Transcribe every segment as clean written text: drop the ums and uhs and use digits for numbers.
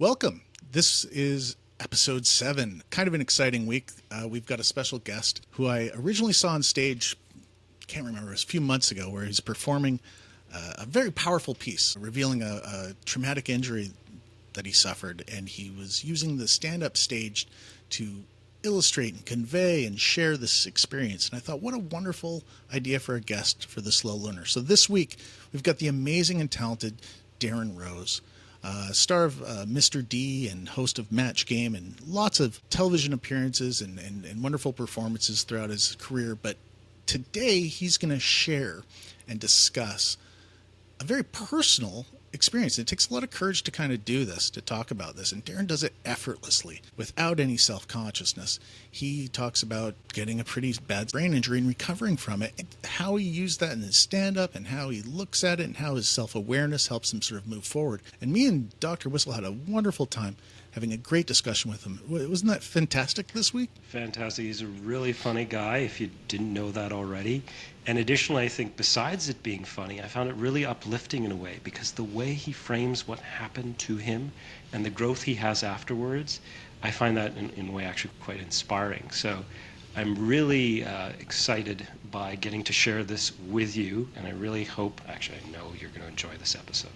Welcome. This is episode 7. Kind of an exciting week. We've got a special guest who I originally saw on stage, can't remember, it was a few months ago, where he's performing a very powerful piece, revealing a traumatic injury that he suffered, and he was using the stand-up stage to illustrate and convey and share this experience. And I thought, what a wonderful idea for a guest for the Slow Learner. So this week, we've got the amazing and talented Darrin Rose, star of Mr.D and host of MatchGame and lots of television appearances and wonderful performances throughout his career. But today he's going to share and discuss a very personal experience. It takes a lot of courage to kind of do this, to talk about this. And Darrin does it effortlessly, without any self-consciousness. He talks about getting a pretty bad brain injury and recovering from it, and how he used that in his stand-up, and how he looks at it, and how his self-awareness helps him sort of move forward. And me and Dr. Whissell had a wonderful time having a great discussion with him. Wasn't that fantastic this week? Fantastic. He's a really funny guy, if you didn't know that already. And additionally, I think besides it being funny, I found it really uplifting in a way, because the way he frames what happened to him and the growth he has afterwards, I find that in a way actually quite inspiring. So I'm really excited by getting to share this with you, and I really hope, actually I know you're going to enjoy this episode.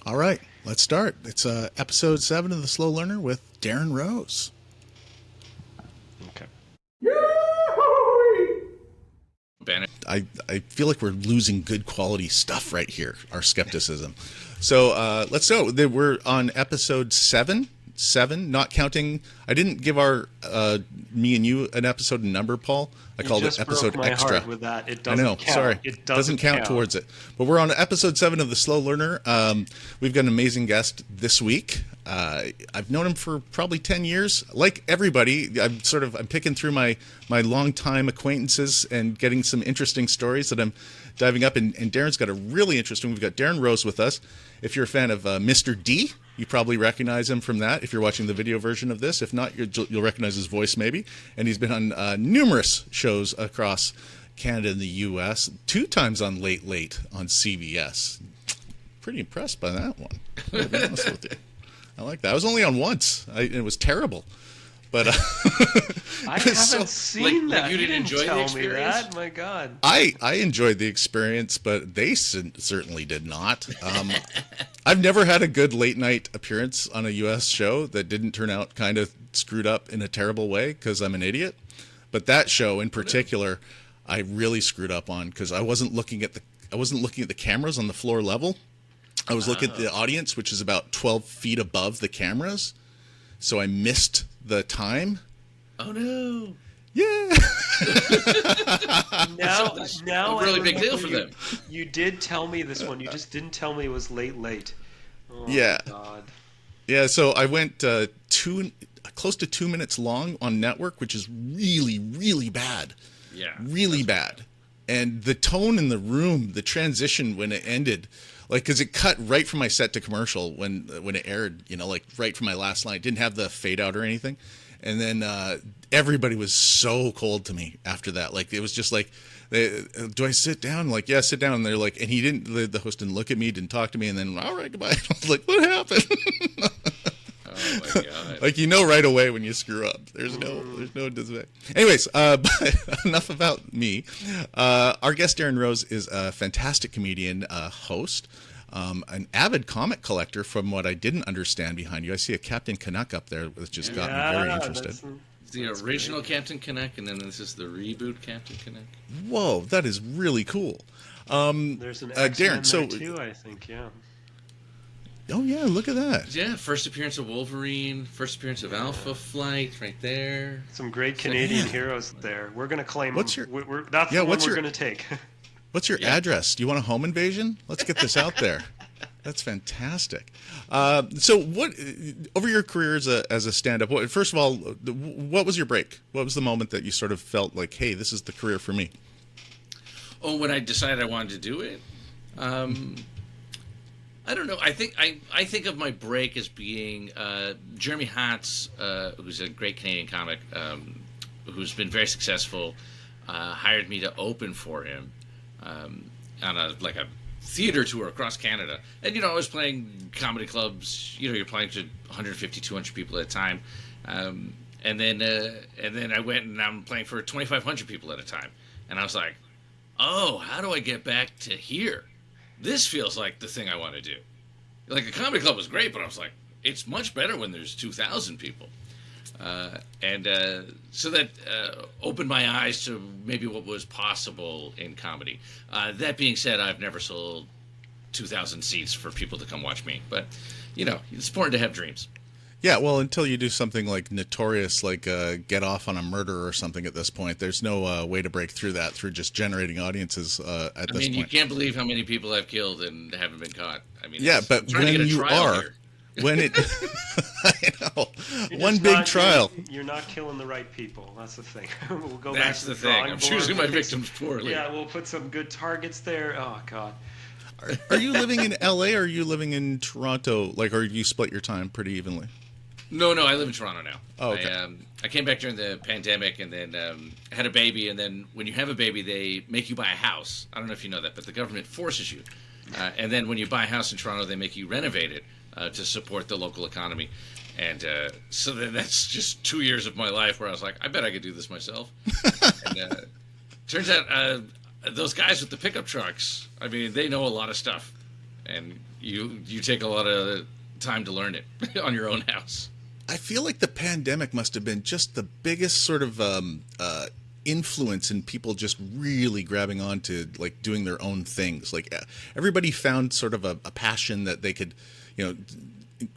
All right, let's start. It's episode 7 of The Slow Learner with Darrin Rose. Okay. I feel like we're losing good quality stuff right here, our skepticism. So let's go. We're on episode 7, not counting. I didn't give our me and you an episode number, Paul. I called it episode extra. Heart with that. It doesn't count. Sorry. It doesn't count towards it. But we're on episode 7 of The Slow Learner. We've got an amazing guest this week. I've known him for probably 10 years. Like everybody, I'm picking through my longtime acquaintances and getting some interesting stories that I'm diving up. And Darrin's got a really interesting. We've got Darrin Rose with us. If you're a fan of Mr.D, you probably recognize him from that if you're watching the video version of this. If not, you'll recognize his voice maybe. And he's been on numerous shows across Canada and the U.S., 2 times on Late Late on CBS. Pretty impressed by that one, to be honest with you. I like that. I was only on once. It was terrible. But I haven't seen that. You didn't enjoy the experience? Me that? My God. I enjoyed the experience, but they certainly did not. I've never had a good late night appearance on a U.S. show that didn't turn out kind of screwed up in a terrible way because I'm an idiot. But that show in particular, I really screwed up on because I wasn't looking at the cameras on the floor level. I was looking at the audience, which is about 12 feet above the cameras. So I missed the time. Oh no! Yeah. now a really big deal for them. You did tell me this one. You just didn't tell me it was late. Oh, yeah. My God. Yeah. So I went close to 2 minutes long on network, which is really, really bad. Yeah. Really bad. And the tone in the room, the transition when it ended. Like, because it cut right from my set to commercial when it aired, like right from my last line. It didn't have the fade out or anything. And then everybody was so cold to me after that. Like, it was just like, do I sit down? I'm like, yeah, sit down. And they're like, and he didn't, the host didn't look at me, didn't talk to me. And then, all right, goodbye. I was like, what happened? Oh my God. Like, right away when you screw up. There's no dismay. Anyways, but enough about me. Our guest Darrin Rose is a fantastic comedian, host, an avid comic collector from what I didn't understand behind you. I see a Captain Canuck up there, which just got me very interested. It's the original great. Captain Canuck, and then this is the reboot Captain Canuck. Whoa, that is really cool. There's an X-Men Darrin, there too, I think, yeah. Oh, yeah, look at that. Yeah, first appearance of Wolverine, first appearance of Alpha Flight, right there. Some great Canadian heroes there. We're going to claim them. That's the one we're going to take. What's your address? Do you want a home invasion? Let's get this out there. That's fantastic. So what, over your career as a stand-up, first of all, what was your break? What was the moment that you sort of felt like, hey, this is the career for me? Oh, when I decided I wanted to do it? I don't know. I think of my break as being Jeremy Hatz, who's a great Canadian comic, who's been very successful, hired me to open for him on a theater tour across Canada. And, I was playing comedy clubs. You're playing to 150, 200 people at a time. And then I went and I'm playing for 2,500 people at a time. And I was like, oh, how do I get back to here? This feels like the thing I want to do. Like, a comedy club was great, but I was like, it's much better when there's 2,000 people. So that opened my eyes to maybe what was possible in comedy. That being said, I've never sold 2,000 seats for people to come watch me. But, it's important to have dreams. Yeah, well, until you do something like notorious, like get off on a murder or something at this point, there's no way to break through that through just generating audiences at this point. You can't believe how many people I've killed and haven't been caught. Yeah, but when you are... When it, I know, one big trial. You're not killing the right people. That's the thing. We'll go back to the thing. I'm choosing my victims poorly. Yeah, we'll put some good targets there. Oh God. Are you living in LA or are you living in Toronto? Like, or you split your time pretty evenly? No, I live in Toronto now. Oh, okay. I came back during the pandemic and then had a baby. And then when you have a baby, they make you buy a house. I don't know if you know that, but the government forces you. And then when you buy a house in Toronto, they make you renovate it. To support the local economy. And so then that's just 2 years of my life where I was like, I bet I could do this myself. And turns out those guys with the pickup trucks, I mean, they know a lot of stuff. And you take a lot of time to learn it on your own house. I feel like the pandemic must have been just the biggest sort of influence in people just really grabbing on to like doing their own things. Like everybody found sort of a passion that they could,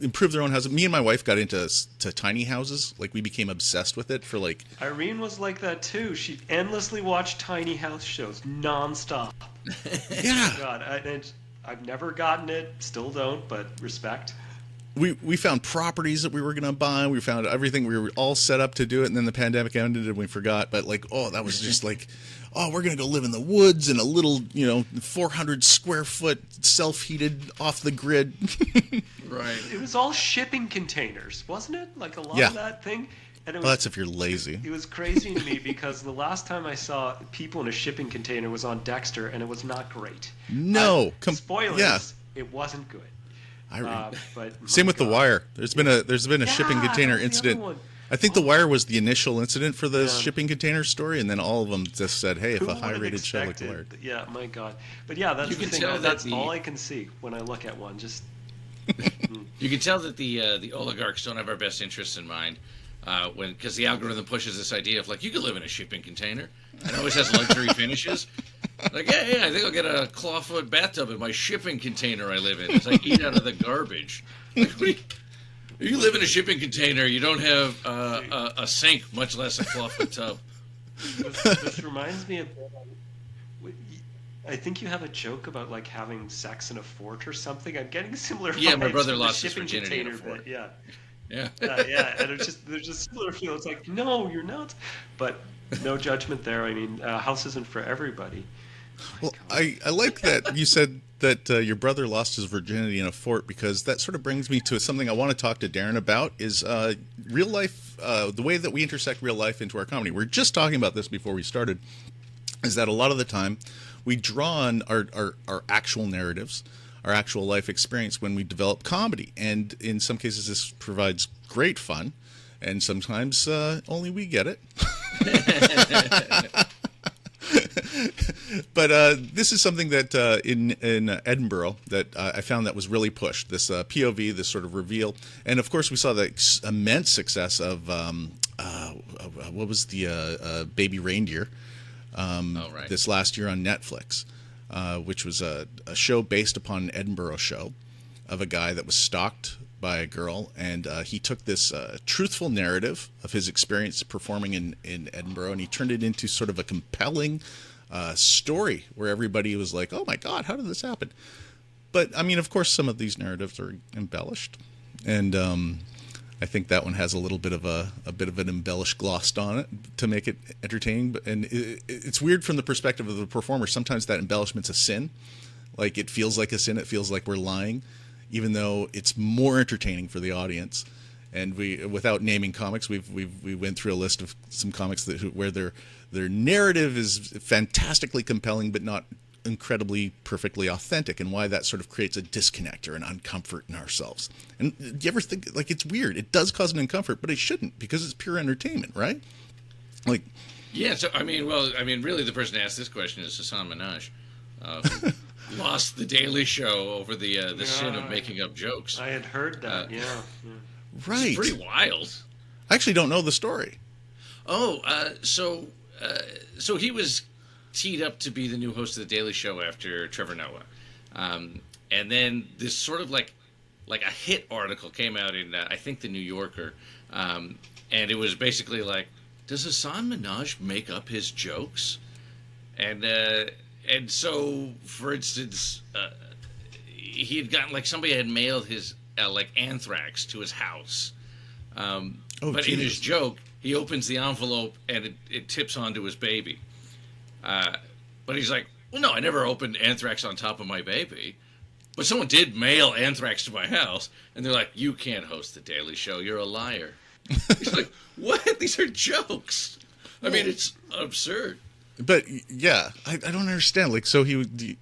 improve their own houses. Me and my wife got into tiny houses. Like, we became obsessed with it for like... Irene was like that too. She endlessly watched tiny house shows nonstop. Yeah. Oh God, I've never gotten it. Still don't, but respect. We found properties that we were going to buy. We found everything. We were all set up to do it, and then the pandemic ended and we forgot. But like, that was just like... Oh, we're going to go live in the woods in a little, 400 square foot self-heated off the grid. Right. It was all shipping containers, wasn't it? Like a lot of that thing. And Well, that's if you're lazy. It was crazy to me because the last time I saw people in a shipping container was on Dexter, and it was not great. No. Spoilers. Yeah. It wasn't good. But same with The Wire. There's been a shipping container incident. I think The Wire was the initial incident for the shipping container story, and then all of them just said, hey, if a high-rated show like The Wire... Yeah, my God. But yeah, that's the thing. That's all I can see when I look at one. Just... You can tell that the oligarchs don't have our best interests in mind, because the algorithm pushes this idea of, like, you can live in a shipping container, and it always has luxury finishes. Like, yeah, I think I'll get a clawfoot bathtub in my shipping container I live in as I eat out of the garbage. Like, you live in a shipping container. You don't have a sink, much less a clawfoot tub. This reminds me of... I think you have a joke about like having sex in a fort or something. I'm getting similar vibes. Yeah, my brother from lost the his shipping virginity in a container fort. bit. Yeah. Yeah. And there's just similar feel. It's like, no, you're not. But no judgment there. I mean, house isn't for everybody. Well, I like that you said that your brother lost his virginity in a fort, because that sort of brings me to something I want to talk to Darrin about, is real life, the way that we intersect real life into our comedy. We were just talking about this before we started, is that a lot of the time we draw on our actual narratives, our actual life experience when we develop comedy. And in some cases this provides great fun, and sometimes only we get it. But this is something that in Edinburgh that I found that was really pushed, this POV, this sort of reveal. And of course we saw the immense success of what was the Baby Reindeer this last year on Netflix, which was a show based upon an Edinburgh show of a guy that was stalked by a girl, and he took this truthful narrative of his experience performing in Edinburgh, and he turned it into sort of a compelling story where everybody was like, oh my God, how did this happen? But I mean, of course, some of these narratives are embellished, and I think that one has a little bit of an embellished gloss on it to make it entertaining. And it's weird from the perspective of the performer. Sometimes that embellishment's a sin. Like, it feels like a sin. It feels like we're lying, even though it's more entertaining for the audience. And we, without naming comics, we went through a list of some comics where their narrative is fantastically compelling, but not incredibly perfectly authentic, and why that sort of creates a disconnect or an uncomfort in ourselves. And do you ever think, like, it's weird? It does cause an uncomfort, but it shouldn't, because it's pure entertainment, right? Like, yeah. So really, the person who asked this question is Hassan Minaj, who lost the Daily Show over the sin of making up jokes. I had heard that. Yeah. right. It's pretty wild. I actually don't know the story. Oh, so he was teed up to be the new host of the Daily Show after Trevor Noah, and then this sort of like a hit article came out in I think the New Yorker, and it was basically like, does Hassan Minaj make up his jokes? And so, for instance, he had gotten, like, somebody had mailed his like anthrax to his house. But in his joke, he opens the envelope and it tips onto his baby. But he's like, well, no, I never opened anthrax on top of my baby. But someone did mail anthrax to my house. And they're like, you can't host the Daily Show. You're a liar. He's like, what? These are jokes. I mean, it's absurd. But yeah, I don't understand. Like, so he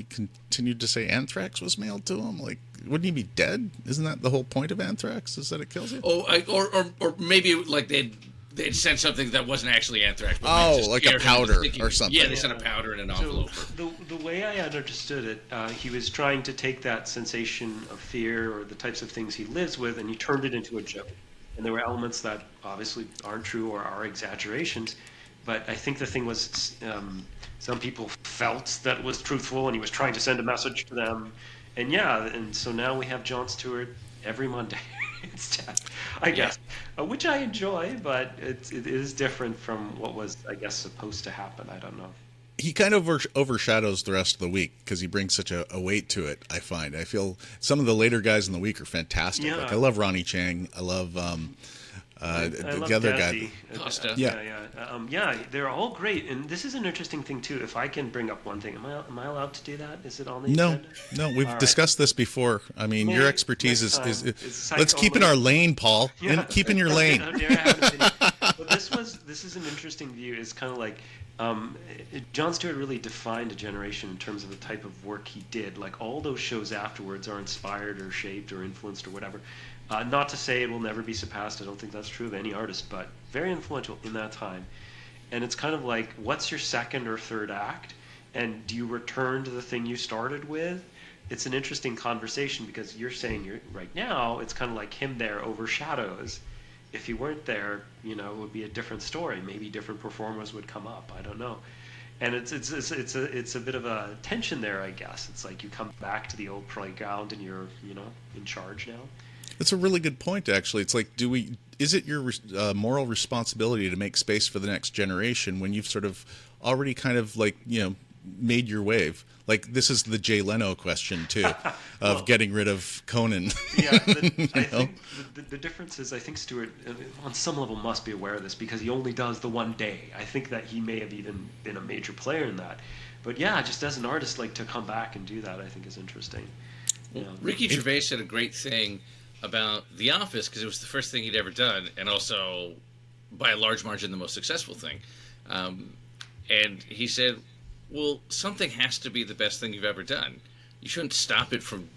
continued to say anthrax was mailed to him. Like, wouldn't he be dead? Isn't that the whole point of anthrax? Is that it kills you? Oh, or maybe like they'd sent something that wasn't actually anthrax. But like a powder or something. Yeah, they sent a powder in an envelope. So the way I understood it, he was trying to take that sensation of fear or the types of things he lives with, and he turned it into a joke. And there were elements that obviously aren't true or are exaggerations. But I think the thing was, some people felt that it was truthful, and he was trying to send a message to them. And yeah, and so now we have Jon Stewart every Monday instead, I guess, which I enjoy, but it is different from what was, I guess, supposed to happen. I don't know. He kind of overshadows the rest of the week because he brings such a weight to it, I find. I feel some of the later guys in the week are fantastic. Yeah. Like, I love Ronnie Chang. I love the other guy. Costa. Yeah, they're all great. And this is an interesting thing, too. If I can bring up one thing, am I allowed to do that? Is it on the agenda? No, we've discussed this before. I mean, your expertise is let's keep in our lane, Paul. Yeah. Keep in your lane. But this is an interesting view. It's kind of like Jon Stewart really defined a generation in terms of the type of work he did. Like, all those shows afterwards are inspired or shaped or influenced or whatever. Not to say it will never be surpassed. I don't think that's true of any artist, but very influential in that time. And it's kind of like, what's your second or third act? And do you return to the thing you started with? It's an interesting conversation, because you're saying right now, it's kind of like him there overshadows. If he weren't there, it would be a different story. Maybe different performers would come up. I don't know. And it's a bit of a tension there, I guess. It's like you come back to the old playground and you're in charge now. It's a really good point, actually. It's like, is it your moral responsibility to make space for the next generation when you've sort of already kind of like, made your wave? Like, this is the Jay Leno question, too, of getting rid of Conan. Yeah, I think the difference is, I think Stewart, on some level, must be aware of this, because he only does the one day. I think that he may have even been a major player in that. But yeah, just as an artist, like, to come back and do that, I think is interesting. Well, Ricky Gervais said a great thing about The Office, because it was the first thing he'd ever done, and also, by a large margin, the most successful thing. And he said, well, something has to be the best thing you've ever done. You shouldn't stop it from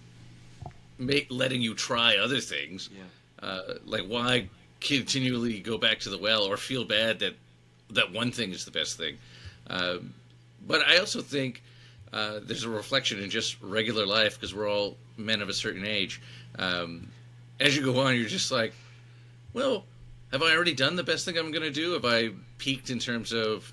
letting you try other things. Yeah. Like, why continually go back to the well or feel bad that one thing is the best thing? But I also think there's a reflection in just regular life, because we're all men of a certain age. As you go on, you're just like, well, have I already done the best thing I'm going to do? Have I peaked in terms of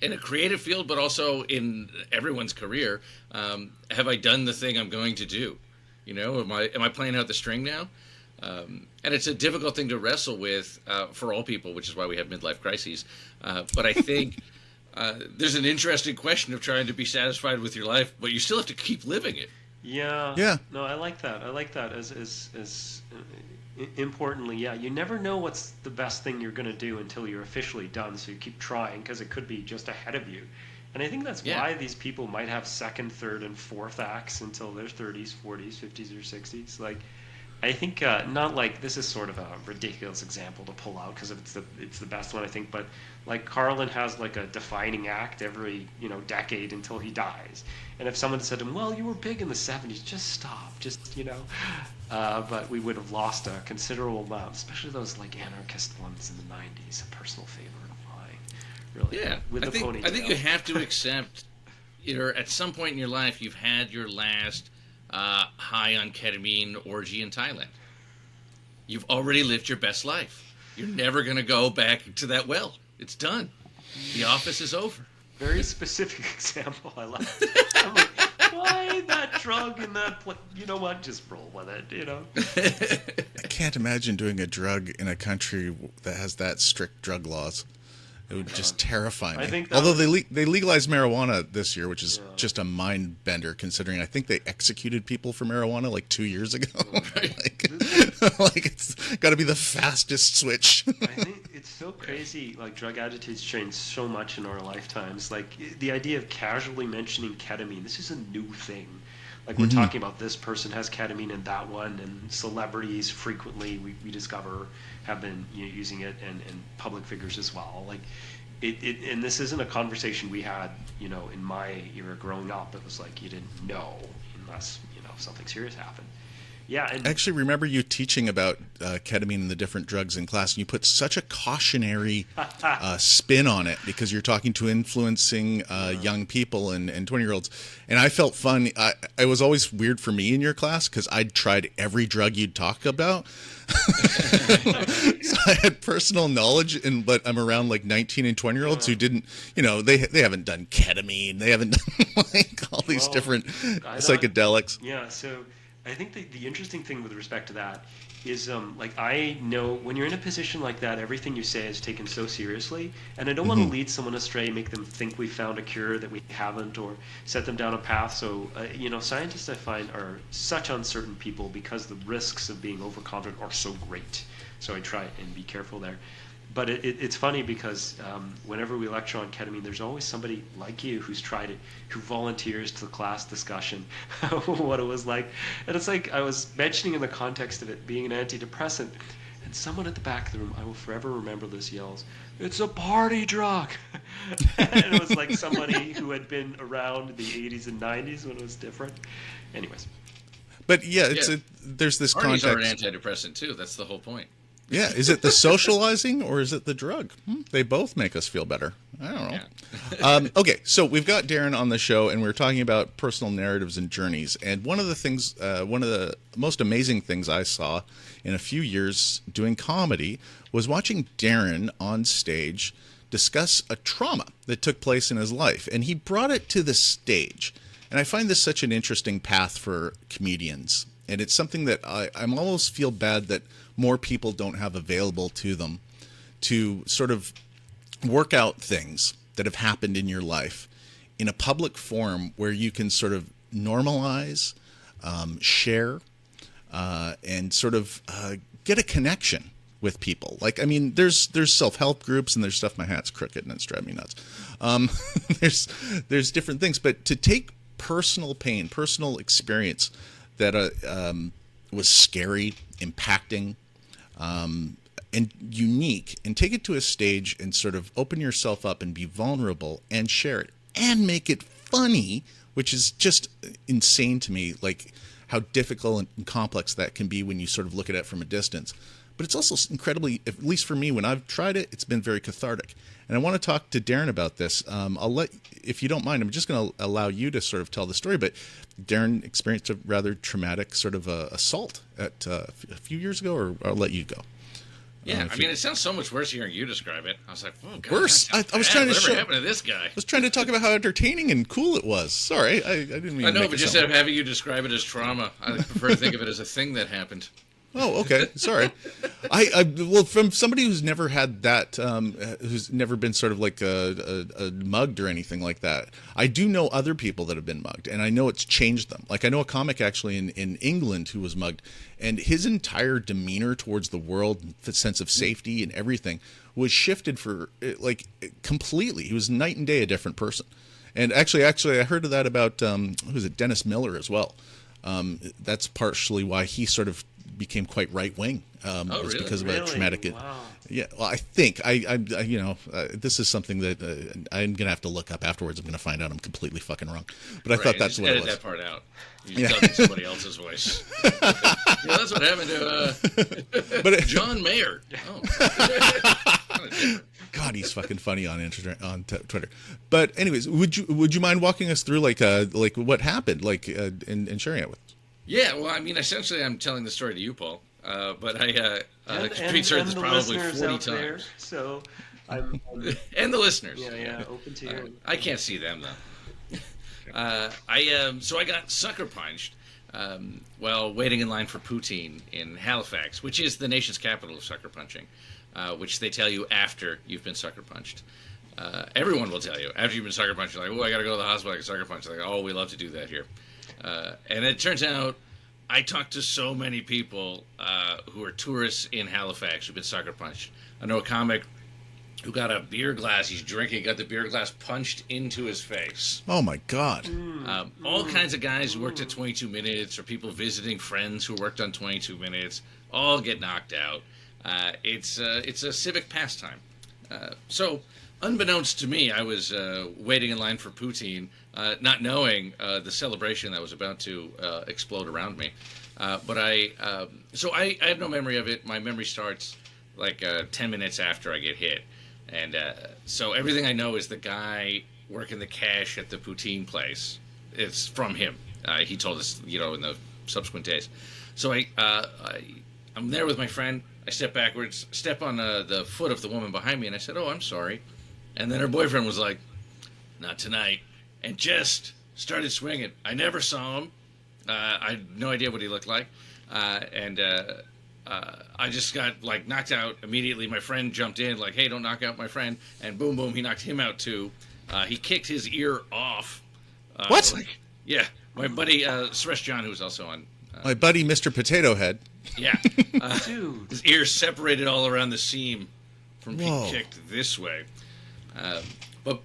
in a creative field, but also in everyone's career? Have I done the thing I'm going to do? Am I playing out the string now? And it's a difficult thing to wrestle with for all people, which is why we have midlife crises. But I think there's an interesting question of trying to be satisfied with your life, but you still have to keep living it. Yeah. No, I like that. As importantly, yeah, you never know what's the best thing you're going to do until you're officially done, so you keep trying, because it could be just ahead of you. And I think that's why these people might have second, third, and fourth acts until their 30s, 40s, 50s, or 60s. Like, I think not like this is sort of a ridiculous example to pull out because it's the best one I think, but like Carlin has like a defining act every decade until he dies, and if someone said to him, "Well, you were big in the '70s, just stop, but we would have lost a considerable amount, especially those like anarchist ones in the '90s. A personal favorite of mine, really. Yeah, with I the think you have to accept, at some point in your life, you've had your last high on ketamine orgy in Thailand. You've already lived your best life. You're never going to go back to that well. It's done. The office is over. Very specific example. I love it. I'm like, why that drug in that place? You know what? Just roll with it, I can't imagine doing a drug in a country that has that strict drug laws. It would just terrify me. I think although they legalized marijuana this year, which is just a mind bender considering I think they executed people for marijuana like 2 years ago. like it's got to be the fastest switch. I think it's so crazy. Like drug attitudes change so much in our lifetimes. Like the idea of casually mentioning ketamine. This is a new thing. Like we're talking about this person has ketamine and that one, and celebrities frequently we discover have been using it, and public figures as well. Like it and this isn't a conversation we had in my era growing up. It was like you didn't know unless something serious happened. Yeah, and I actually remember you teaching about ketamine and the different drugs in class, and you put such a cautionary spin on it because you're talking to influencing young people and 20-year-olds. And I felt fun. It was always weird for me in your class because I'd tried every drug you'd talk about. So I had personal knowledge, but I'm around like 19 and 20-year-olds who didn't, they haven't done ketamine. They haven't done like all these different psychedelics. Yeah, so I think the interesting thing with respect to that is like I know when you're in a position like that, everything you say is taken so seriously, and I don't want to lead someone astray, make them think we found a cure that we haven't, or set them down a path. So scientists I find are such uncertain people because the risks of being overconfident are so great. So I try and be careful there. But it's funny because whenever we lecture on ketamine, there's always somebody like you who's tried it, who volunteers to the class discussion what it was like. And it's like I was mentioning in the context of it being an antidepressant, and someone at the back of the room, I will forever remember this, yells, "It's a party drug!" And it was like somebody who had been around in the 80s and 90s when it was different. Anyways. But yeah, there's this Parties context. are an antidepressant too. That's the whole point. Yeah, is it the socializing or is it the drug? They both make us feel better. I don't know. Yeah. Okay, so we've got Darrin on the show, and we're talking about personal narratives and journeys. And one of the most amazing things I saw in a few years doing comedy was watching Darrin on stage discuss a trauma that took place in his life, and he brought it to the stage. And I find this such an interesting path for comedians, and it's something that I almost feel bad that more people don't have available to them to sort of work out things that have happened in your life in a public forum where you can sort of normalize, share, and sort of get a connection with people. Like, I mean, there's self-help groups and there's stuff, my hat's crooked and it's driving me nuts. There's different things, but to take personal pain, personal experience that was scary, impacting, and unique, and take it to a stage and sort of open yourself up and be vulnerable and share it and make it funny, which is just insane to me, like how difficult and complex that can be when you sort of look at it from a distance. But it's also incredibly, at least for me, when I've tried it, it's been very cathartic. And I want to talk to Darrin about this. I'll let, if you don't mind, I'm just going to allow you to sort of tell the story. But Darrin experienced a rather traumatic sort of assault at a few years ago, or I'll let you go. Yeah, I mean, it sounds so much worse hearing you describe it. I was like, oh, God. Worse? I was trying to Whatever happened to this guy? I was trying to talk about how entertaining and cool it was. Sorry, I didn't mean I know, to make but it just sound... having you describe it as trauma, I prefer to think of it as a thing that happened. Oh, okay. Sorry. Well, from somebody who's never had that, who's never been sort of like a mugged or anything like that. I do know other people that have been mugged, and I know it's changed them. Like I know a comic actually in England who was mugged, and his entire demeanor towards the world, the sense of safety and everything was shifted for like completely. He was night and day a different person. And actually, I heard of that about who was it, Dennis Miller as well. That's partially why he sort of became quite right wing. Oh, was really? because of a traumatic. Wow. Yeah, well, I think this is something that I'm gonna have to look up afterwards. I'm gonna find out I'm completely fucking wrong, but I thought that's just what it edit was. that part out. You just dub in somebody else's voice. That's what happened to John Mayer. Oh. God, he's fucking funny on Twitter. But anyways, would you mind walking us through like what happened, and sharing it with us? Yeah, well, I mean, essentially, I'm telling the story to you, Paul. But Pete's heard this probably 40 times. There, so I'm and the listeners. Yeah, open to you. I can't see them though. So I got sucker punched while waiting in line for poutine in Halifax, which is the nation's capital of sucker punching, which they tell you after you've been sucker punched. Everyone will tell you after you've been sucker punched. You're like, oh, I got to go to the hospital. I get sucker punched. They're like, oh, we love to do that here. And it turns out I talked to so many people who are tourists in Halifax who've been sucker punched. I know a comic who got a beer glass. He's drinking, got the beer glass punched into his face. Oh, my God. All kinds of guys who worked at 22 Minutes or people visiting friends who worked on 22 Minutes all get knocked out. It's a civic pastime. So, unbeknownst to me, I was waiting in line for poutine, not knowing the celebration that was about to explode around me. But I have no memory of it. My memory starts like 10 minutes after I get hit. And so everything I know is the guy working the cash at the poutine place. It's from him. He told us, in the subsequent days. So I'm there with my friend. I step backwards, step on the foot of the woman behind me, and I said, "Oh, I'm sorry." And then her boyfriend was like, "Not tonight," and just started swinging. I never saw him. I had no idea what he looked like. I just got knocked out immediately. My friend jumped in like, "Hey, don't knock out my friend!" And boom, boom, he knocked him out too. He kicked his ear off. What? Yeah, my buddy Suresh John, who was also on. My buddy, Mr. Potato Head. Yeah, Dude. his ear separated all around the seam from being Whoa. kicked this way. But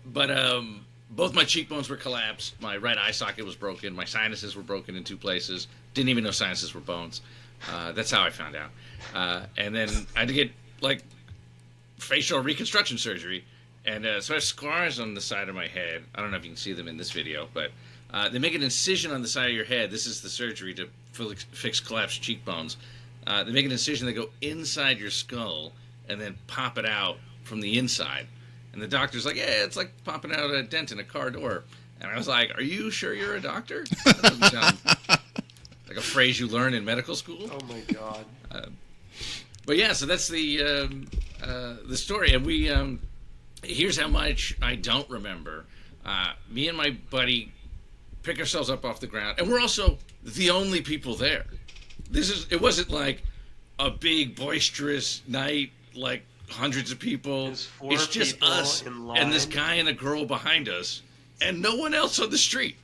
both my cheekbones were collapsed. My right eye socket was broken. My sinuses were broken in 2 places. Didn't even know sinuses were bones. That's how I found out. And then I had to get facial reconstruction surgery. And so I have scars on the side of my head. I don't know if you can see them in this video, but they make an incision on the side of your head. This is the surgery to fix collapsed cheekbones. They make an incision that go inside your skull and then pop it out from the inside. And the doctor's like, "Yeah, it's like popping out a dent in a car door." And I was like, "Are you sure you're a doctor?" That doesn't sound like a phrase you learn in medical school. Oh my God. But yeah, so that's the story. And we here's how much I don't remember. Me and my buddy pick ourselves up off the ground, and we're also the only people there. It wasn't like a big boisterous night, like hundreds of people. It's just people us in line. and this guy and a girl behind us, and no one else on the street.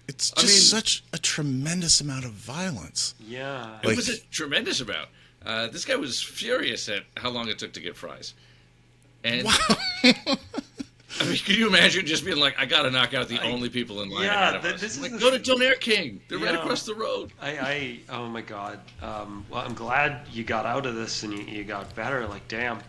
It's just such a tremendous amount of violence. Yeah. It was a tremendous amount. This guy was furious at how long it took to get fries. And Wow. I mean, can you imagine just being like, "I gotta knock out the only people in line ahead of us." This is Like, the go to Donaire King. They're right across the road. Oh my God. Well, I'm glad you got out of this and you got better. Like, damn.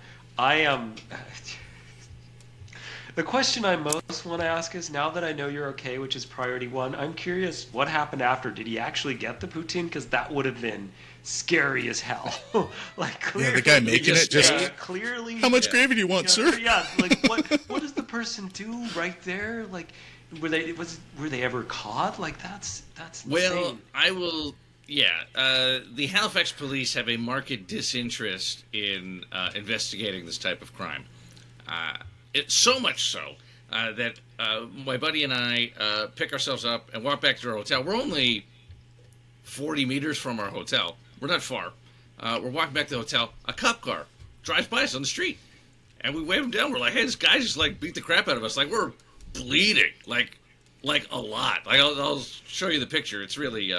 The question I most want to ask is, now that I know you're okay, which is priority 1, I'm curious what happened after. Did he actually get the poutine? Because that would have been scary as hell. Like, clearly, Yeah, the guy making it just. clearly. How much gravy do you want, sir? Yeah, like what does the person do right there? Like, were they ever caught? Like, that's Well, insane. I will. Yeah, the Halifax police have a marked disinterest in investigating this type of crime. It's so much so that my buddy and I pick ourselves up and walk back to our hotel. We're only 40 meters from our hotel. We're not far. We're walking back to the hotel. A cop car drives by us on the street. And we wave him down. We're like, "Hey, this guy just beat the crap out of us. Like, we're bleeding. Like a lot." Like, I'll show you the picture. It's really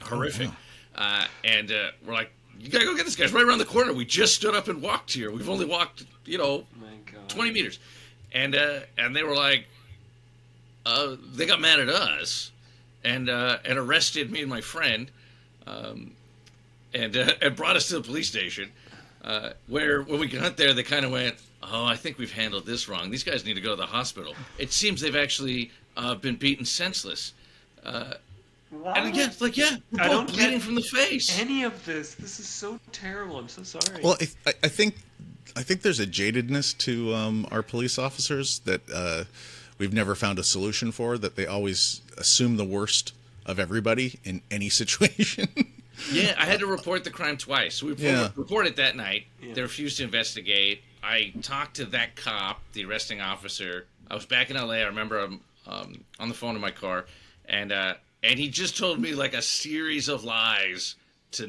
horrific. And we're like, "You gotta go get this guy. It's right around the corner. We just stood up and walked here. We've only walked, My God. 20 meters." And they were like, they got mad at us and arrested me and my friend. and brought us to the police station. Where when we got there, they kind of went, "Oh, I think we've handled this wrong. These guys need to go to the hospital." It seems they've actually been beaten senseless. And again, it's like, yeah, we're both bleeding from the face. Any of this? This is so terrible. I'm so sorry. Well, I think there's a jadedness to our police officers that we've never found a solution for. That they always assume the worst of everybody in any situation. Yeah, I had to report the crime twice. We reported that night. Yeah. They refused to investigate. I talked to that cop, the arresting officer. I was back in LA. I remember I'm on the phone in my car, and he just told me like a series of lies he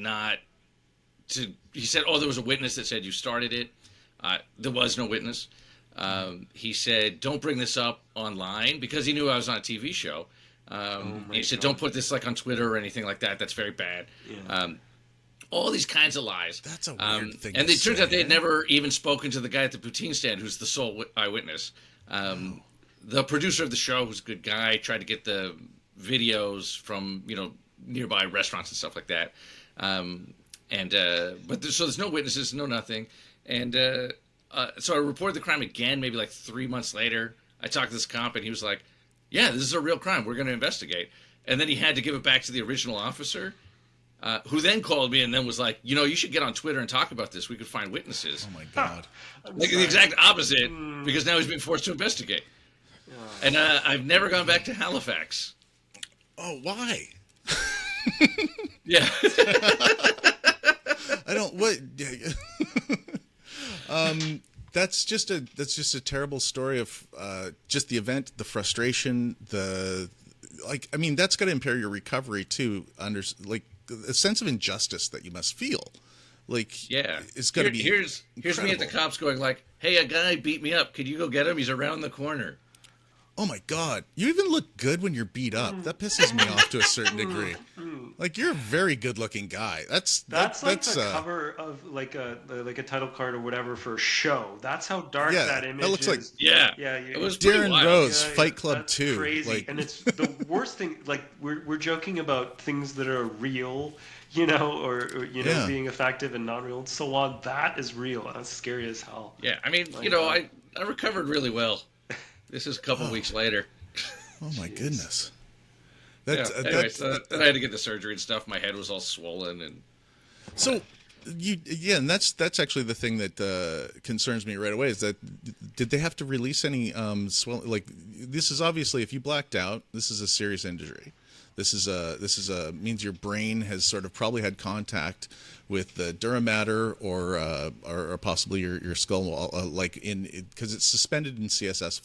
said, "Oh, there was a witness that said you started it." There was no witness. He said, "Don't bring this up online," because he knew I was on a TV show. He said, "Don't put this like on Twitter or anything like that. That's very bad." Yeah. All these kinds of lies. That's a weird thing. And it turns out they had never even spoken to the guy at the poutine stand, who's the sole eyewitness. The producer of the show, who's a good guy, tried to get the videos from nearby restaurants and stuff like that. So there's no witnesses, no nothing. And so I reported the crime again, maybe like 3 months later. I talked to this cop, and he was like, "Yeah, this is a real crime. We're going to investigate." And then he had to give it back to the original officer, who then called me and then was like, "You should get on Twitter and talk about this. We could find witnesses." Oh, my God. Like the exact opposite, because now he's been forced to investigate. And I've never gone back to Halifax. Oh, why? Yeah. I don't... What... That's just a terrible story of just the event, the frustration, that's got to impair your recovery too. A sense of injustice that you must feel. It's got to be. Here's me at the cops going like, "Hey, a guy beat me up. Could you go get him? He's around the corner." Oh my God! You even look good when you're beat up. That pisses me off to a certain degree. Like, you're a very good-looking guy. That's like the cover of like a title card or whatever for a show. That's how dark that image is. That looks like it was Darrin Rose, Fight Club 2. Crazy, and it's the worst thing. Like, we're joking about things that are real, or being effective and not real, and so on. That is real. That's scary as hell. Yeah, I mean, I recovered really well. This is a couple weeks later. Oh my goodness. Then I had to get the surgery and stuff. My head was all swollen, and and that's actually the thing that concerns me right away is that did they have to release any swelling? Like, this is obviously, if you blacked out, this is a serious injury. This is means your brain has sort of probably had contact with the dura mater or possibly your skull, because it's suspended in CSF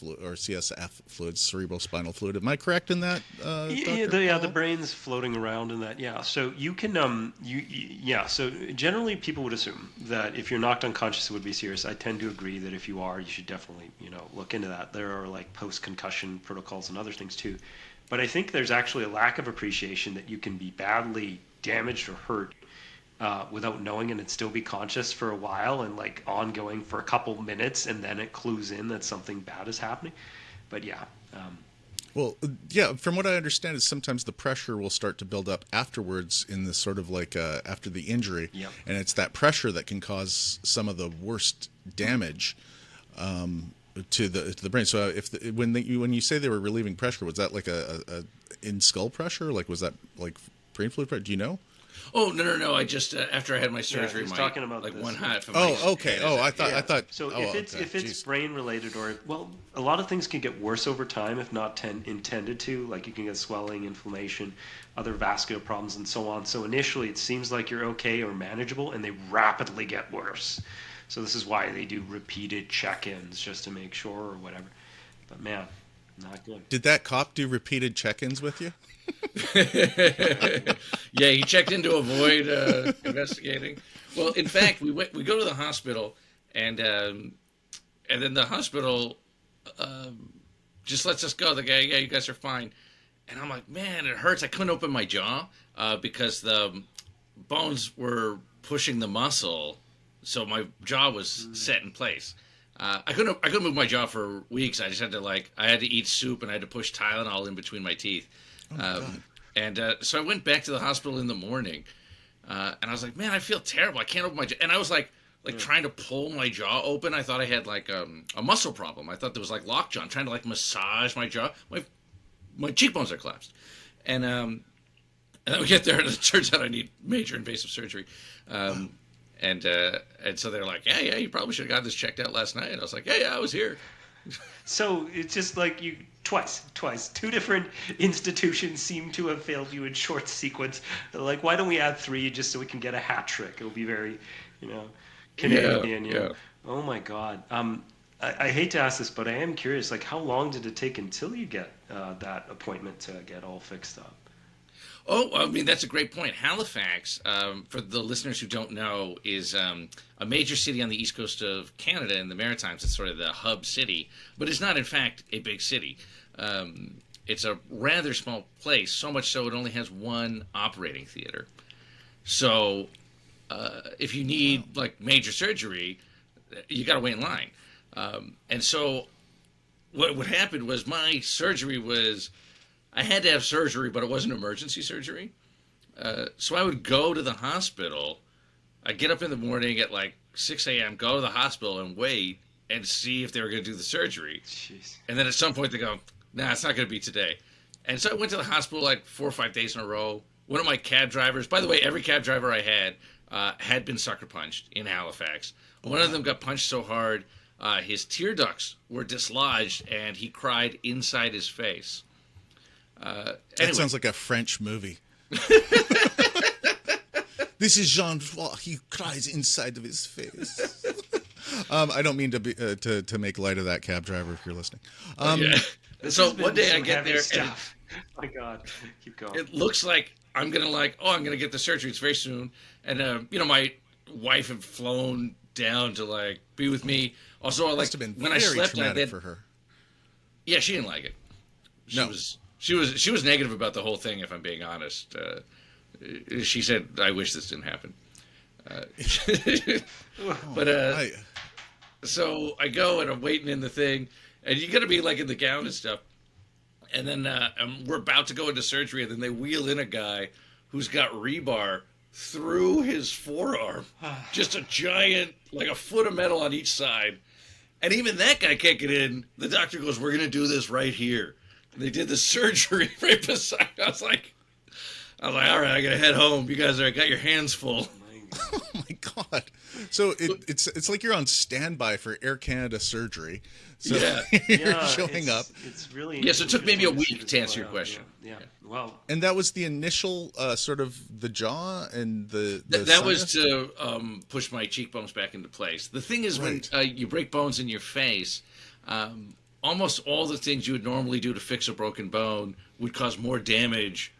fluid, cerebrospinal fluid. Am I correct in that? The brain's floating around in that. Yeah, so you can So generally, people would assume that if you're knocked unconscious, it would be serious. I tend to agree that if you are, you should definitely look into that. There are like post-concussion protocols and other things too. But I think there's actually a lack of appreciation that you can be badly damaged or hurt without knowing, and it still be conscious for a while and like ongoing for a couple minutes, and then it clues in that something bad is happening. But from what I understand is sometimes the pressure will start to build up afterwards in this sort of like after the injury, and it's that pressure that can cause some of the worst damage to the brain. So when you say they were relieving pressure, was that like a in skull pressure? Like, was that like brain fluid pressure? Do you know? Oh, no. I just after I had my surgery, talking about like this. one hot from okay. I thought. So if it's brain related, or a lot of things can get worse over time if not intended to. Like, you can get swelling, inflammation, other vascular problems, and so on. So initially, it seems like you're okay or manageable, and they rapidly get worse. So this is why they do repeated check-ins just to make sure or whatever. But man, not good. Did that cop do repeated check-ins with you? Yeah, he checked in to avoid investigating. Well, in fact, we go to the hospital, and then the hospital just lets us go. The guy, "Yeah, you guys are fine." And I'm like, "Man, it hurts." I couldn't open my jaw because the bones were pushing the muscle, so my jaw was set in place. I couldn't move my jaw for weeks. I just had to eat soup, and I had to push Tylenol in between my teeth. So I went back to the hospital in the morning, And I was like, man, I feel terrible. I can't open my jaw. And I was like trying to pull my jaw open. I thought I had like a muscle problem. I thought there was like lockjaw. I'm trying to like massage my jaw. My cheekbones are collapsed. And then we get there, and it turns out I need major invasive surgery. And so they're like, yeah, you probably should have got this checked out last night. And I was like, yeah, I was here. So it's just like you twice. 2 different institutions seem to have failed you in short sequence. Like, why don't we add 3 just so we can get a hat trick? It'll be very, Canadian. Yeah. Oh my God. I hate to ask this, but I am curious. Like, how long did it take until you get that appointment to get all fixed up? Oh, I mean, that's a great point. Halifax, for the listeners who don't know, is a major city on the east coast of Canada in the Maritimes. It's sort of the hub city, but it's not, in fact, a big city. It's a rather small place, so much so it only has 1 operating theater. So if you need, like, major surgery, you got to wait in line. And so what happened was my surgery was... I had to have surgery, but it wasn't emergency surgery. So I would go to the hospital. I'd get up in the morning at like 6 a.m., go to the hospital and wait and see if they were going to do the surgery. Jeez. And then at some point they go, nah, it's not going to be today. And so I went to the hospital like 4 or 5 days in a row. One of my cab drivers, by the way, every cab driver I had been sucker punched in Halifax. One of them got punched so hard, his tear ducts were dislodged and he cried inside his face. That sounds like a French movie. This is Jean-François. He cries inside of his face. I don't mean to be to make light of that cab driver if you're listening. So one day I get there and my God, keep going. It looks like I'm gonna get the surgery. It's very soon, and my wife had flown down to like be with me. Also, Must have been when very I slept, traumatic for her. Yeah, she didn't like it. She was negative about the whole thing. If I'm being honest, she said, "I wish this didn't happen." So I go and I'm waiting in the thing, and you got to be like in the gown and stuff. And then we're about to go into surgery, and then they wheel in a guy who's got rebar through his forearm, just a giant, like a foot of metal on each side. And even that guy can't get in. The doctor goes, "We're going to do this right here." And they did the surgery right beside. I was like, all right, I got to head home. You guys got your hands full. Oh my God. So it's like you're on standby for Air Canada surgery. So you're showing up. It's really so it took maybe a week to answer your question. Yeah. Well, and that was the initial sort of the jaw and the that was to push my cheekbones back into place. The thing is, when you break bones in your face, almost all the things you would normally do to fix a broken bone would cause more damage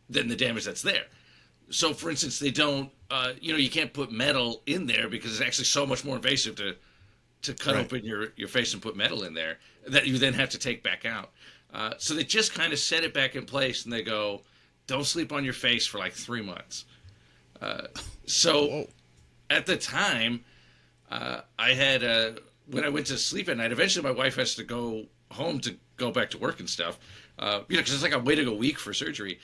than the damage that's there. So, for instance, they don't, you can't put metal in there because it's actually so much more invasive to cut open your face and put metal in there that you then have to take back out. So they just kind of set it back in place, and they go, don't sleep on your face for like 3 months. At the time, I had, when I went to sleep at night, eventually my wife has to go home to go back to work and stuff, because it's like I'm waiting a week for surgery.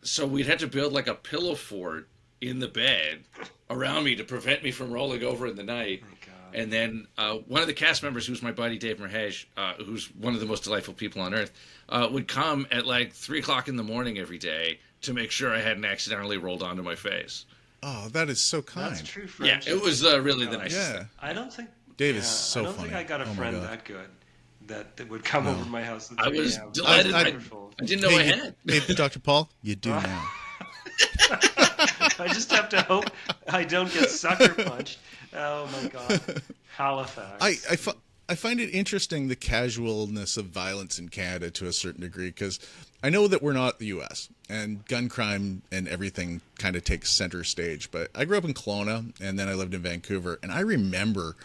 So we'd had to build like a pillow fort in the bed around me to prevent me from rolling over in the night. Oh, God. And then one of the cast members, who's my buddy Dave Merhej, who's one of the most delightful people on earth, would come at like 3 o'clock in the morning every day to make sure I hadn't accidentally rolled onto my face. Oh, that is so kind. That's true friendship. Yeah, it was really the nicest thing. I don't think Dave is so funny. I don't think I got a friend that good that would come over to my house. I was delighted. I didn't know I had. Hey, Dr. Paul, you do now. I just have to hope I don't get sucker punched. Oh my God, Halifax. I find it interesting, the casualness of violence in Canada to a certain degree, because I know that we're not the U.S. and gun crime and everything kind of takes center stage. But I grew up in Kelowna, and then I lived in Vancouver, and I remember,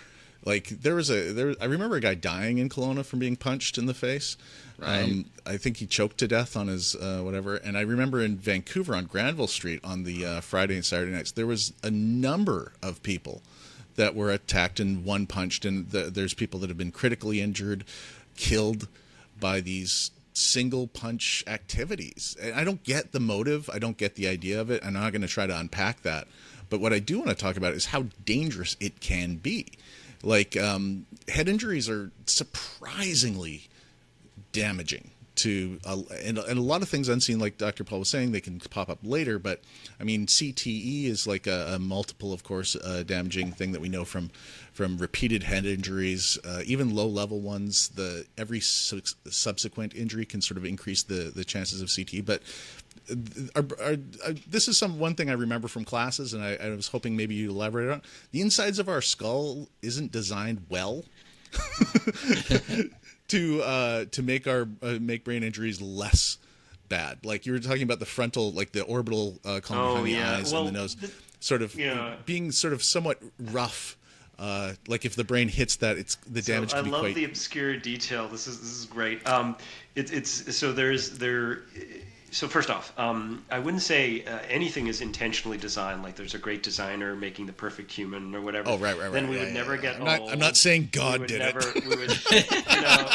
like, I remember a guy dying in Kelowna from being punched in the face. Right. I think he choked to death on his whatever. And I remember in Vancouver on Granville Street on the Friday and Saturday nights, there was a number of people that were attacked and one punched, and there's people that have been critically injured, killed by these single punch activities. And I don't get the motive. I don't get the idea of it. I'm not going to try to unpack that. But what I do want to talk about is how dangerous it can be. Like, head injuries are surprisingly damaging to, and a lot of things unseen, like Dr. Paul was saying, they can pop up later. But I mean, CTE is like a multiple, of course, damaging thing that we know from repeated head injuries, even low level ones. Every subsequent injury can sort of increase the chances of CTE. But this is one thing I remember from classes, and I was hoping maybe you elaborate on. The insides of our skull isn't designed well to make brain injuries less bad. Like you were talking about the frontal, like the orbital column behind the eyes and the nose, sort of being sort of somewhat rough. Like if the brain hits that, it's the damage can be quite. I love the obscure detail. This is great. So first off, I wouldn't say anything is intentionally designed. Like there's a great designer making the perfect human or whatever. Oh, right. Then we would never get old. I'm not saying God did it.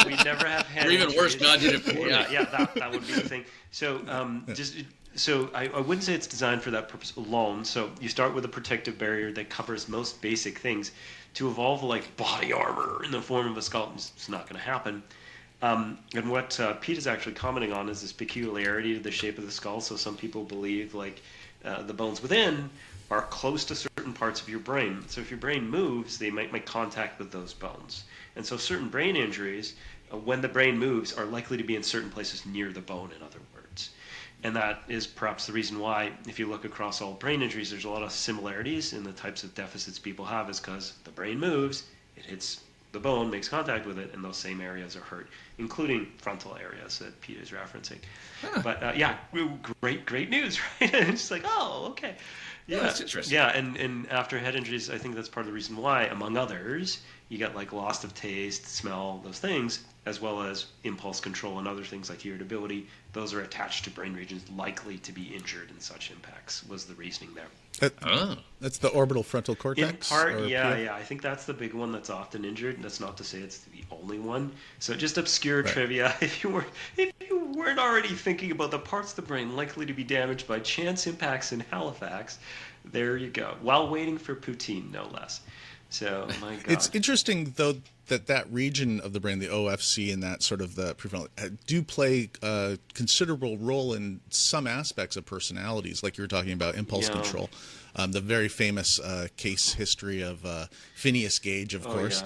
We'd never have hand. Or even worse, God did it for you. Yeah, that would be the thing. So I wouldn't say it's designed for that purpose alone. So you start with a protective barrier that covers most basic things. To evolve like body armor in the form of a skull, it's not going to happen. And what Pete is actually commenting on is this peculiarity to the shape of the skull. So some people believe like the bones within are close to certain parts of your brain. So if your brain moves, they might make contact with those bones. And so certain brain injuries, when the brain moves, are likely to be in certain places near the bone, in other words. And that is perhaps the reason why, if you look across all brain injuries, there's a lot of similarities in the types of deficits people have, is because the brain moves, it hits the bone, makes contact with it, and those same areas are hurt, including frontal areas that Pete is referencing. Huh. But great news, right? It's like, oh, okay. Yeah, that's interesting. Yeah, and after head injuries, I think that's part of the reason why, among others, you get like loss of taste, smell, those things, as well as impulse control and other things like irritability. Those are attached to brain regions likely to be injured in such impacts, was the reasoning there. That's the orbital frontal cortex? In part, yeah. I think that's the big one that's often injured. That's not to say it's the only one. So just obscure trivia. If you weren't already thinking about the parts of the brain likely to be damaged by chance impacts in Halifax, there you go. While waiting for poutine, no less. So, my God. It's interesting, though, that region of the brain, the OFC, and that sort of the prefrontal, do play a considerable role in some aspects of personalities, like you were talking about impulse control. The very famous case history of Phineas Gage, of course,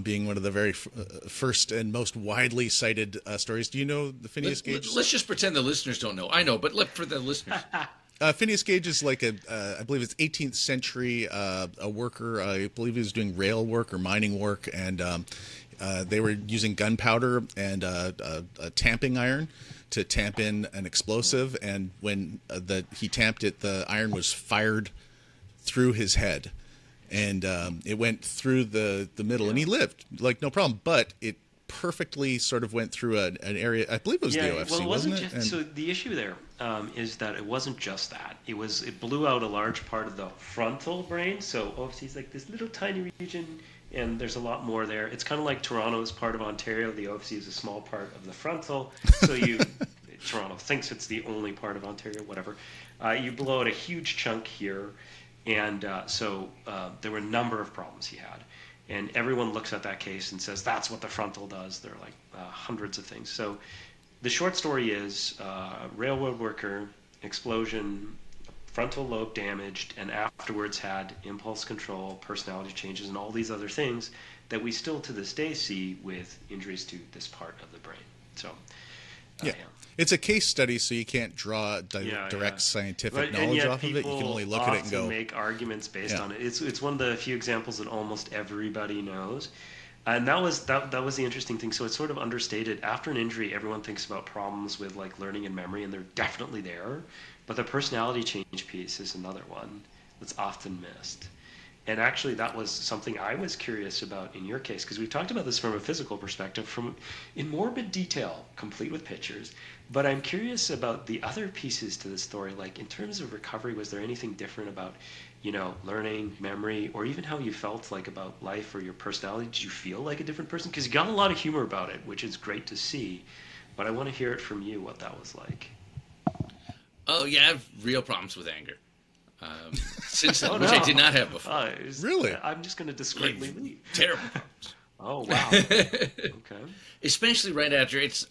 being one of the very first and most widely cited stories. Do you know the Phineas Gage? Let's just pretend the listeners don't know. I know, but for the listeners. Phineas Gage is like I believe it's 18th century, a worker. I believe he was doing rail work or mining work, and they were using gunpowder and a tamping iron to tamp in an explosive. And when he tamped it, the iron was fired through his head, and it went through the middle, and he lived like no problem. But it perfectly sort of went through an area. I believe it was the OFC, wasn't it? So the issue there is that it wasn't just that. It blew out a large part of the frontal brain. So OFC is like this little tiny region, and there's a lot more there. It's kind of like Toronto is part of Ontario. The OFC is a small part of the frontal. So Toronto thinks it's the only part of Ontario, whatever. You blow out a huge chunk here, and so there were a number of problems he had. And everyone looks at that case and says, that's what the frontal does. There are like hundreds of things. So the short story is railroad worker, explosion, frontal lobe damaged, and afterwards had impulse control, personality changes, and all these other things that we still to this day see with injuries to this part of the brain. So, It's a case study, so you can't draw direct scientific knowledge off of it. You can only look at it and go. Make arguments based on it. It's one of the few examples that almost everybody knows, and that was the interesting thing. So it's sort of understated. After an injury, everyone thinks about problems with like learning and memory, and they're definitely there. But the personality change piece is another one that's often missed. And actually, that was something I was curious about in your case, because we've talked about this from a physical perspective, in morbid detail, complete with pictures. But I'm curious about the other pieces to the story. Like in terms of recovery, was there anything different about, learning, memory, or even how you felt like about life or your personality? Did you feel like a different person? Because you got a lot of humor about it, which is great to see. but I want to hear it from you what that was like. Oh yeah, I have real problems with anger. Since Oh, which no. I did not have before. Really? I'm just going to discreetly leave. Terrible problems. Oh, wow. Okay. Especially right after it's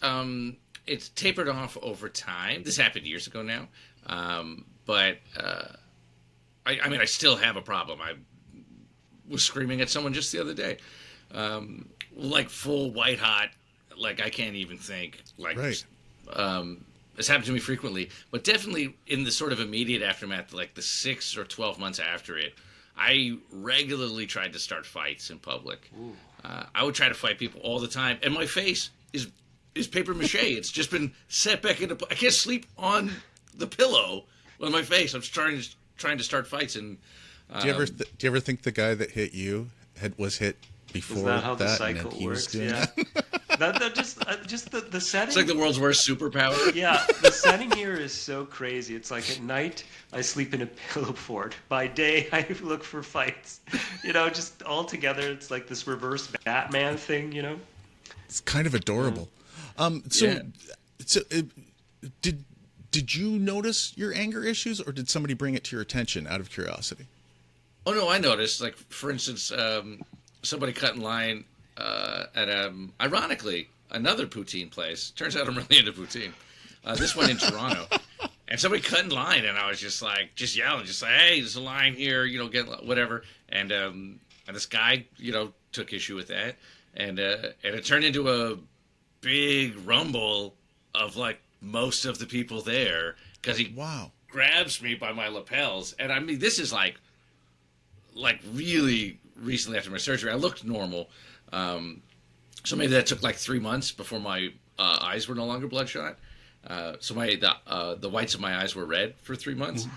tapered off over time. This happened years ago now, but I mean I still have a problem. I was screaming at someone just the other day, like full white hot, like I can't even think. Like, right. It's happened to me frequently, but definitely in the sort of immediate aftermath, like the 6 or 12 months after it, I regularly tried to start fights in public. I would try to fight people all the time, and my face is paper mache. It's just been set back into. I can't sleep on the pillow with my face. I'm trying to start fights. And do you ever think the guy that hit you was hit before Is that how the that, cycle and then he was works? doing Yeah. that? Just the setting. It's like the world's worst superpower. Yeah, the setting here is so crazy. It's like at night I sleep in a pillow fort. By day I look for fights. Just all together it's like this reverse Batman thing. It's kind of adorable. Did you notice your anger issues, or did somebody bring it to your attention out of curiosity? Oh no, I noticed. Like for instance, somebody cut in line at ironically another poutine place. Turns out I'm really into poutine. This one in Toronto, and somebody cut in line, and I was just yelling, just like, hey, there's a line here, get whatever. And this guy, took issue with that, and it turned into a big rumble of like most of the people there because he grabs me by my lapels, and I mean this is like really recently after my surgery. I looked normal, so maybe that took like 3 months before my eyes were no longer bloodshot. So the whites of my eyes were red for 3 months,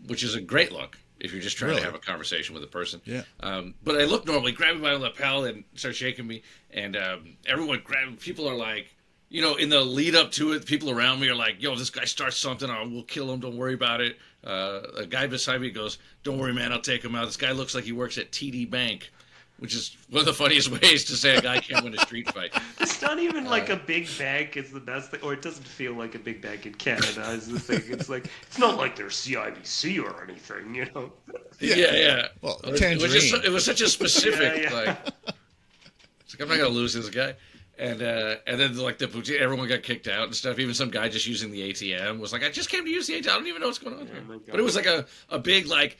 which is a great look if you're just trying to have a conversation with a person. Yeah. But I looked normally, grabbed me by the lapel and started shaking me, and everyone grabbed. People are like, in the lead up to it, people around me are like, yo, this guy starts something, we'll kill him, don't worry about it. A guy beside me goes, don't worry, man, I'll take him out. This guy looks like he works at TD Bank, which is one of the funniest ways to say a guy can't win a street fight. It's not even like a big bank is the best thing, or it doesn't feel like a big bank in Canada is the thing. It's like, it's not like they're CIBC or anything, Yeah. Well, it was such a specific, Yeah. It's like, I'm not going to lose this guy. And then like the poutine, everyone got kicked out and stuff. Even some guy just using the ATM was like, I just came to use the ATM. I don't even know what's going on here. But it was like a big like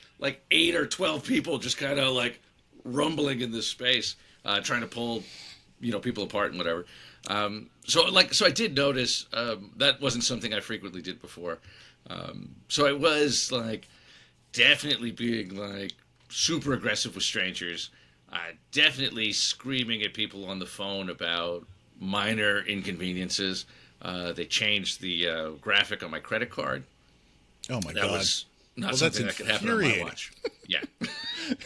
8 or 12 people just kind of like rumbling in this space, trying to pull people apart and whatever. So I did notice that wasn't something I frequently did before. So I was like definitely being like super aggressive with strangers. Definitely screaming at people on the phone about minor inconveniences. They changed the graphic on my credit card. Oh my God. That was not something that could happen on my watch. Yeah.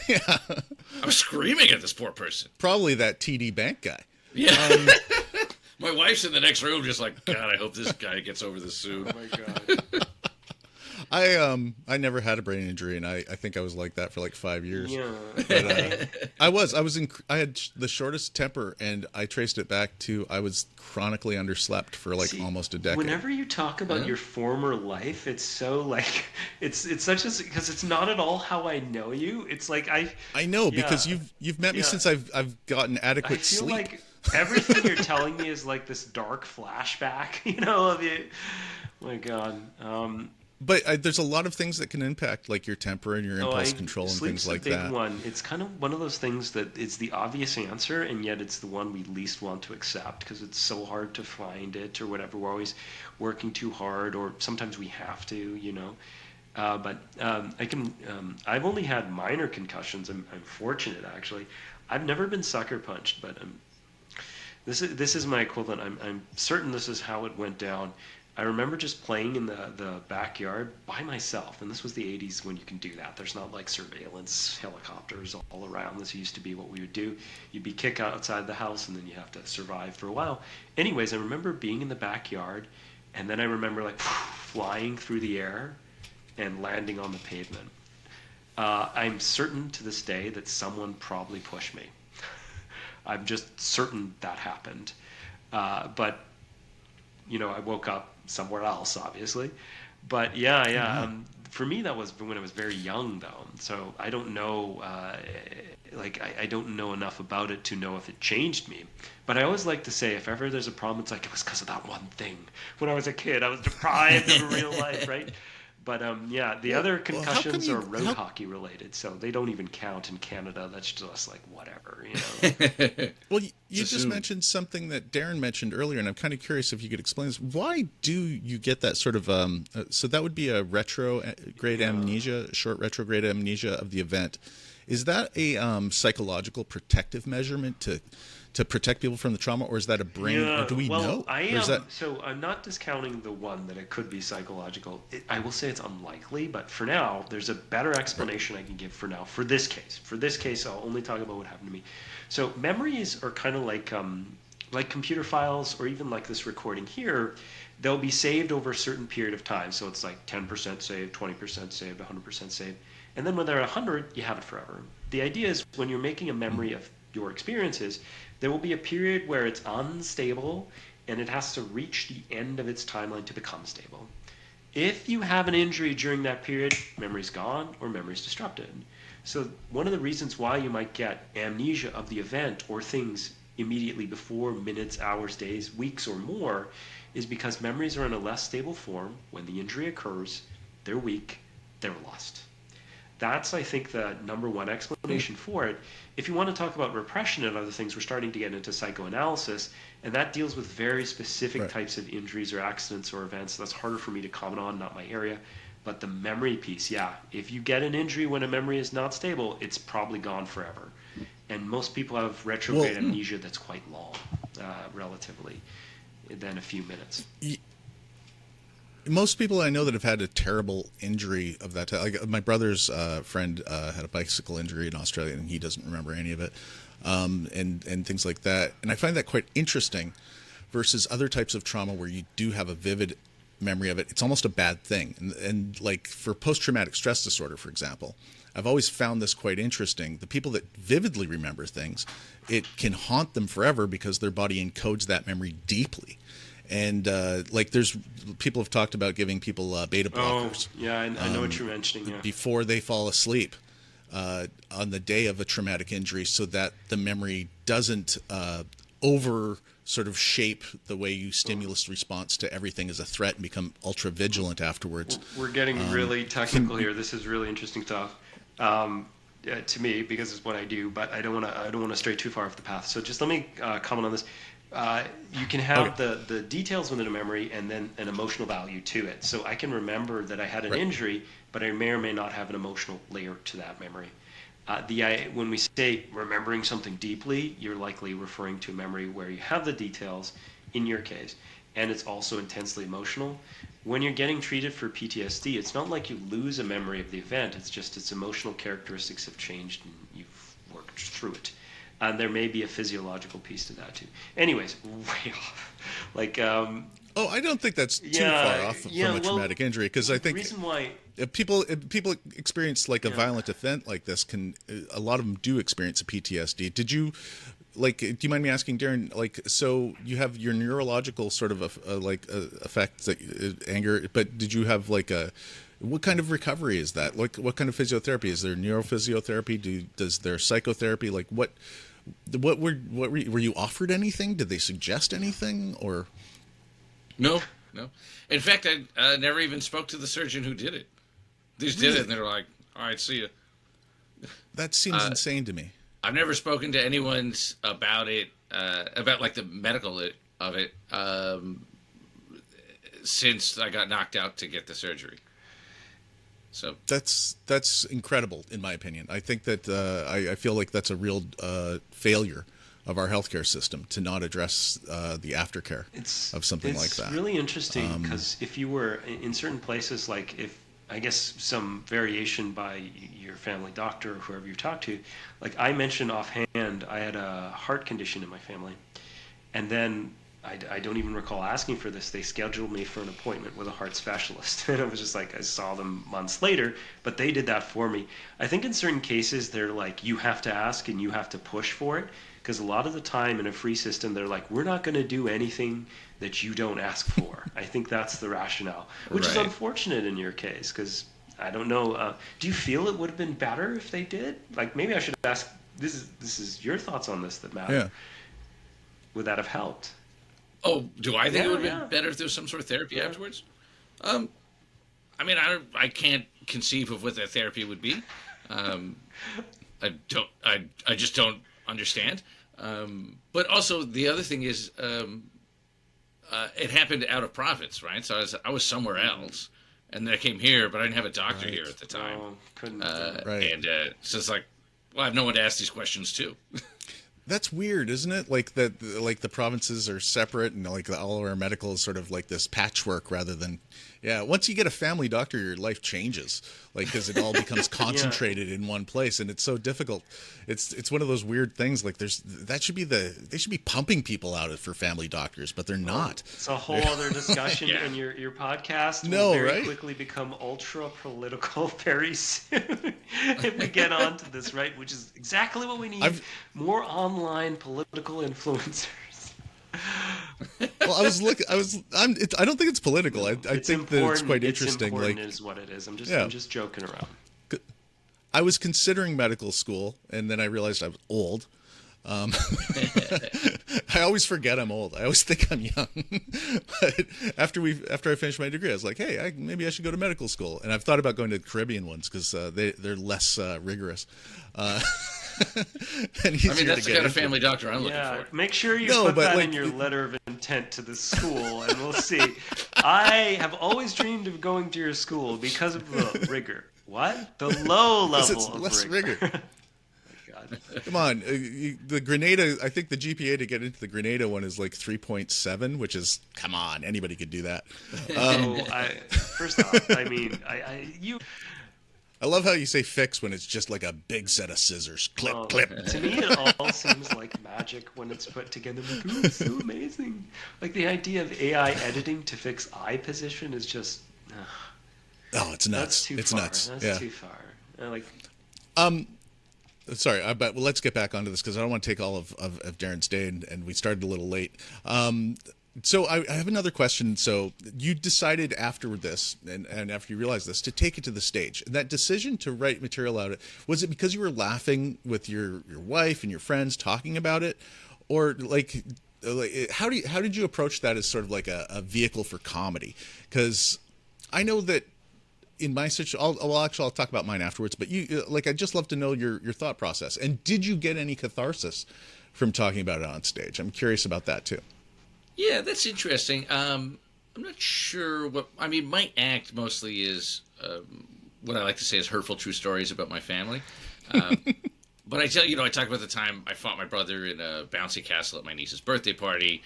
Yeah. I was screaming at this poor person. Probably that TD Bank guy. Yeah. My wife's in the next room just like, God, I hope this guy gets over this soon. Oh my God. I never had a brain injury, and I think I was like that for like 5 years. Yeah. But, I had the shortest temper, and I traced it back to I was chronically underslept for like almost a decade. Whenever you talk about your former life, it's so like it's such as because it's not at all how I know you. It's like I know because you've met me since I've gotten adequate I feel sleep. like everything you're telling me is like this dark flashback, of you. Oh my God. But there's a lot of things that can impact like your temper and your impulse control and things like sleep's a that. big one. It's kind of one of those things that it's the obvious answer, and yet it's the one we least want to accept because it's so hard to find it or whatever. We're always working too hard, or sometimes we have to, But I've only had minor concussions. I'm fortunate, actually. I've never been sucker punched, but this is my equivalent. I'm certain this is how it went down. I remember just playing in the backyard by myself, and this was the 80s when you can do that. There's not like surveillance helicopters all around. This used to be what we would do. You'd be kicked outside the house, and then you have to survive for a while. Anyways, I remember being in the backyard, and then I remember like flying through the air and landing on the pavement. I'm certain to this day that someone probably pushed me. I'm just certain that happened. But I woke up somewhere else, obviously. But yeah. For me, that was when I was very young, though. So I don't know, I don't know enough about it to know if it changed me. But I always like to say, if ever there's a problem, it's like it was because of that one thing. When I was a kid, I was deprived of real life, right? But the other concussions are road hockey related, so they don't even count in Canada. That's just like whatever, Well, you just mentioned something that Darrin mentioned earlier, and I'm kind of curious if you could explain this. Why do you get that sort of so that would be a retrograde amnesia, short retrograde amnesia of the event. Is that a psychological protective measurement to protect people from the trauma, or is that a brain? Or do we know? So I'm not discounting the one that it could be psychological. I will say it's unlikely, but for now, there's a better explanation I can give for now. For this case, I'll only talk about what happened to me. So memories are kind of like computer files, or even like this recording here. They'll be saved over a certain period of time. So it's like 10% saved, 20% saved, 100% saved. And then when they're at 100, you have it forever. The idea is when you're making a memory of your experiences, there will be a period where it's unstable and it has to reach the end of its timeline to become stable. If you have an injury during that period, memory's gone or memory's disrupted. So one of the reasons why you might get amnesia of the event or things immediately before, minutes, hours, days, weeks, or more, is because memories are in a less stable form. When the injury occurs, they're weak, they're lost. That's, I think, the number one explanation for it. If you want to talk about repression and other things, we're starting to get into psychoanalysis, and that deals with very specific types of injuries or accidents or events. That's harder for me to comment on, not my area. But the memory piece, if you get an injury when a memory is not stable, it's probably gone forever. And most people have retrograde amnesia that's quite long, relatively, than a few minutes. Most people I know that have had a terrible injury of that type, like my brother's friend had a bicycle injury in Australia, and he doesn't remember any of it, and things like that. And I find that quite interesting versus other types of trauma where you do have a vivid memory of it. It's almost a bad thing. And like for post-traumatic stress disorder, for example, I've always found this quite interesting. The people that vividly remember things, it can haunt them forever because their body encodes that memory deeply. And there's people have talked about giving people beta blockers. Oh, yeah, I know what you're mentioning. Yeah. Before they fall asleep on the day of a traumatic injury, so that the memory doesn't over sort of shape the way you stimulus response to everything as a threat and become ultra vigilant afterwards. We're getting really technical here. This is really interesting stuff to me because it's what I do. But I don't want to stray too far off the path. So just let me comment on this. You can have the details within a memory and then an emotional value to it. So I can remember that I had an injury, but I may or may not have an emotional layer to that memory. When we say remembering something deeply, you're likely referring to a memory where you have the details, in your case, and it's also intensely emotional. When you're getting treated for PTSD, it's not like you lose a memory of the event. It's just its emotional characteristics have changed and you've worked through it. And there may be a physiological piece to that too. Anyways, way off. I don't think that's too far off from a traumatic injury, because I think the reason why if people experience like a violent event like this, a lot of them do experience a PTSD. Do you mind me asking, Darrin? So you have your neurological sort of effects, anger, but did you have what kind of recovery is that? What kind of physiotherapy is there? Neurophysiotherapy? Does there psychotherapy? What were you offered anything? Did they suggest anything or? No. In fact, I never even spoke to the surgeon who did it. They just did it, and they were like, "All right, see ya." That seems insane to me. I've never spoken to anyone about it, about the medical of it, since I got knocked out to get the surgery. So that's incredible, in my opinion. I think that I feel like that's a real failure of our healthcare system to not address the aftercare of something like that. It's really interesting because if you were in certain places, I guess some variation by your family doctor or whoever you talk to, I mentioned offhand, I had a heart condition in my family, and then I don't even recall asking for this. They scheduled me for an appointment with a heart specialist. And I was just I saw them months later, but they did that for me. I think in certain cases, they're you have to ask and you have to push for it. Because a lot of the time in a free system, they're like, we're not going to do anything that you don't ask for. I think that's the rationale, which is Right. unfortunate in your case, because I don't know. Do you feel it would have been better if they did? Like, maybe I should ask, this is your thoughts on this that matter. Yeah. Would that have helped? Oh, do I think it would have Yeah. been better if there was some sort of therapy afterwards? I mean, I can't conceive of what that therapy would be. I just don't understand. But also the other thing is, it happened out of province, right? So I was somewhere else, and then I came here, but I didn't have a doctor here at the time. Oh, couldn't. Right. And so it's like, well, I have no one to ask these questions to. That's weird, isn't it? Like that, like the provinces are separate, and like all of our medical is sort of like this patchwork rather than, yeah. Once you get a family doctor, your life changes, like because it all becomes concentrated in one place, and it's so difficult. It's one of those weird things. Like they should be pumping people out for family doctors, but they're not. It's a whole other discussion, Yeah. and your podcast No, will very right? quickly become ultra political very soon if we get onto this, right? Which is exactly what we need. More online political influencers. Well, I don't think it's political. I think that it's quite interesting. It's important Like is what it is. I'm Yeah. just joking around. I was considering medical school, and then I realized I was old. I always forget I'm old. I always think I'm young. But after I finished my degree, I was like, hey, maybe I should go to medical school. And I've thought about going to the Caribbean ones because they're less rigorous. And easier I mean, that's to the get kind of into. family doctor I'm looking Yeah, for. make sure you No, put but, that like, in your letter of intent to the school, and we'll see. I have always dreamed of going to your school because of the rigor. What? The low level It's of less rigor. rigor. God. Come on, the Grenada. I think the GPA to get into the Grenada one is like 3.7, which is, come on, anybody could do that. First off, I mean, you. I love how you say fix when it's just like a big set of scissors. Clip, clip. To me, it all seems like magic when it's put together. Like, ooh, it's so amazing. Like the idea of AI editing to fix eye position is just. Oh, it's nuts. That's too It's far. nuts. That's Yeah. too far. Like. Sorry, but let's get back onto this because I don't want to take all of Darren's day, and we started a little late. So I have another question. So you decided after this, and after you realized this, to take it to the stage. And that decision to write material out, was it because you were laughing with your wife and your friends talking about it, or like how did you approach that as sort of like a vehicle for comedy? Because I know that in my situation, I'll talk about mine afterwards. But I'd just love to know your thought process. And did you get any catharsis from talking about it on stage? I'm curious about that too. Yeah, that's interesting. I'm not sure what. I mean, my act mostly is what I like to say is hurtful true stories about my family. But I talk about the time I fought my brother in a bouncy castle at my niece's birthday party,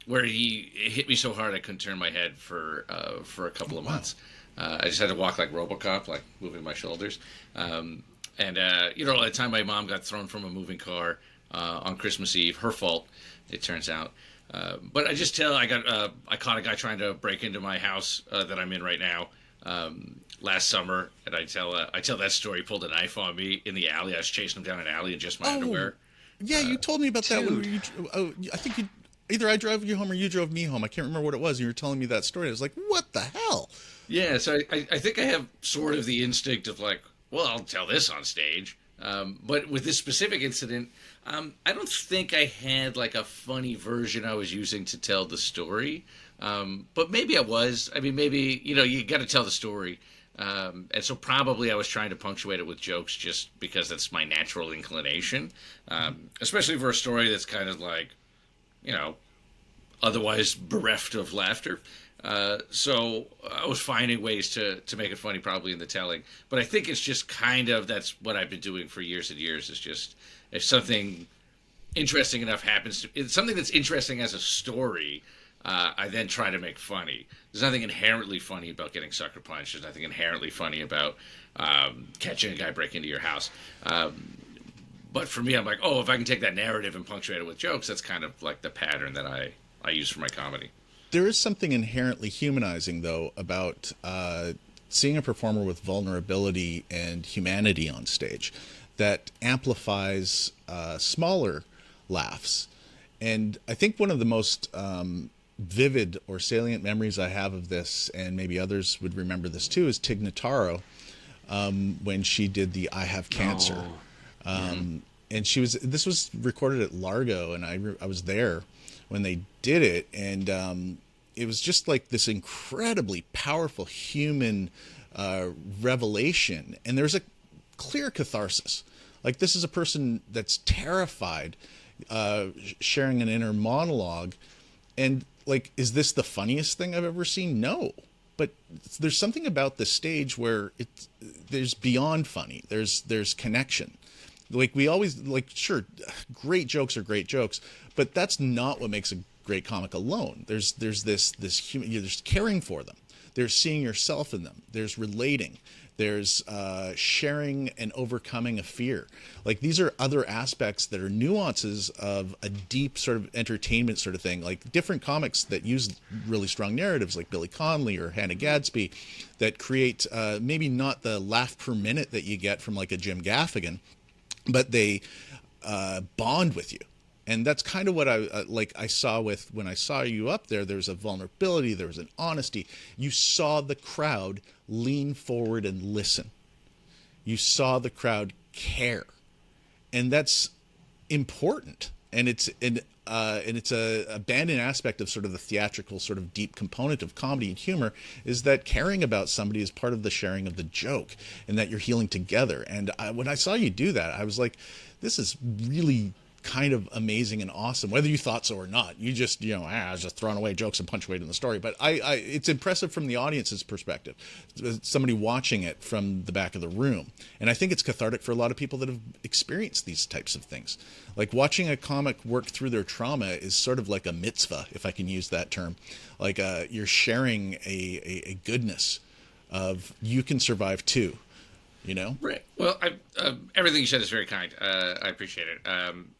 where he hit me so hard I couldn't turn my head for a couple of months. I just had to walk like RoboCop, like moving my shoulders. And at the time my mom got thrown from a moving car on Christmas Eve, her fault, it turns out. But I just I caught a guy trying to break into my house that I'm in right now last summer, and I tell that story. He pulled a knife on me in the alley. I was chasing him down an alley in just my underwear. Yeah, you told me about that when I think either I drove you home or you drove me home. I can't remember what it was. You were telling me that story. I was like, what the hell? Yeah, so I think I have sort of the instinct of like, well, I'll tell this on stage. But with this specific incident, I don't think I had like a funny version I was using to tell the story. But maybe I was. I mean, maybe, you got to tell the story. And so probably I was trying to punctuate it with jokes just because that's my natural inclination. Especially for a story that's kind of like, otherwise bereft of laughter. So I was finding ways to make it funny probably in the telling. But I think it's just kind of, that's what I've been doing for years and years, is just if something interesting enough happens to, it's something that's interesting as a story, I then try to make funny. There's nothing inherently funny about getting sucker punched. There's nothing inherently funny about catching a guy break into your house. But for me, I'm like, if I can take that narrative and punctuate it with jokes, that's kind of like the pattern that I use for my comedy. There is something inherently humanizing, though, about seeing a performer with vulnerability and humanity on stage. that amplifies smaller laughs. And I think one of the most vivid or salient memories I have of this, and maybe others would remember this too, is Tig Notaro when she did the I Have Cancer. And this was recorded at Largo, and I was there when they did it, and it was just like this incredibly powerful human revelation, and there's a clear catharsis. Like, this is a person that's terrified, sharing an inner monologue, and like, is this the funniest thing I've ever seen? No, but there's something about the stage where there's beyond funny. There's connection. Like, we always, like, sure, great jokes are great jokes, but that's not what makes a great comic alone. There's this human, there's caring for them. There's seeing yourself in them. There's relating. There's sharing and overcoming a fear. Like, these are other aspects that are nuances of a deep sort of entertainment sort of thing. Like, different comics that use really strong narratives, like Billy Connolly or Hannah Gadsby, that create maybe not the laugh per minute that you get from like a Jim Gaffigan, but they bond with you. And that's kind of what I saw with, when I saw you up there. There was a vulnerability, there was an honesty. You saw the crowd lean forward and listen. You saw the crowd care, and that's important. And it's a abandoned aspect of sort of the theatrical, sort of deep component of comedy and humor, is that caring about somebody is part of the sharing of the joke, and that you're healing together. And when I saw you do that, I was like, this is really kind of amazing and awesome, whether you thought so or not. You just, I was just throwing away jokes and punctuating the story. But it's impressive from the audience's perspective, somebody watching it from the back of the room. And I think it's cathartic for a lot of people that have experienced these types of things. Like, watching a comic work through their trauma is sort of like a mitzvah, if I can use that term. Like, you're sharing a goodness of, you can survive too, Right. Well, everything you said is very kind. I appreciate it.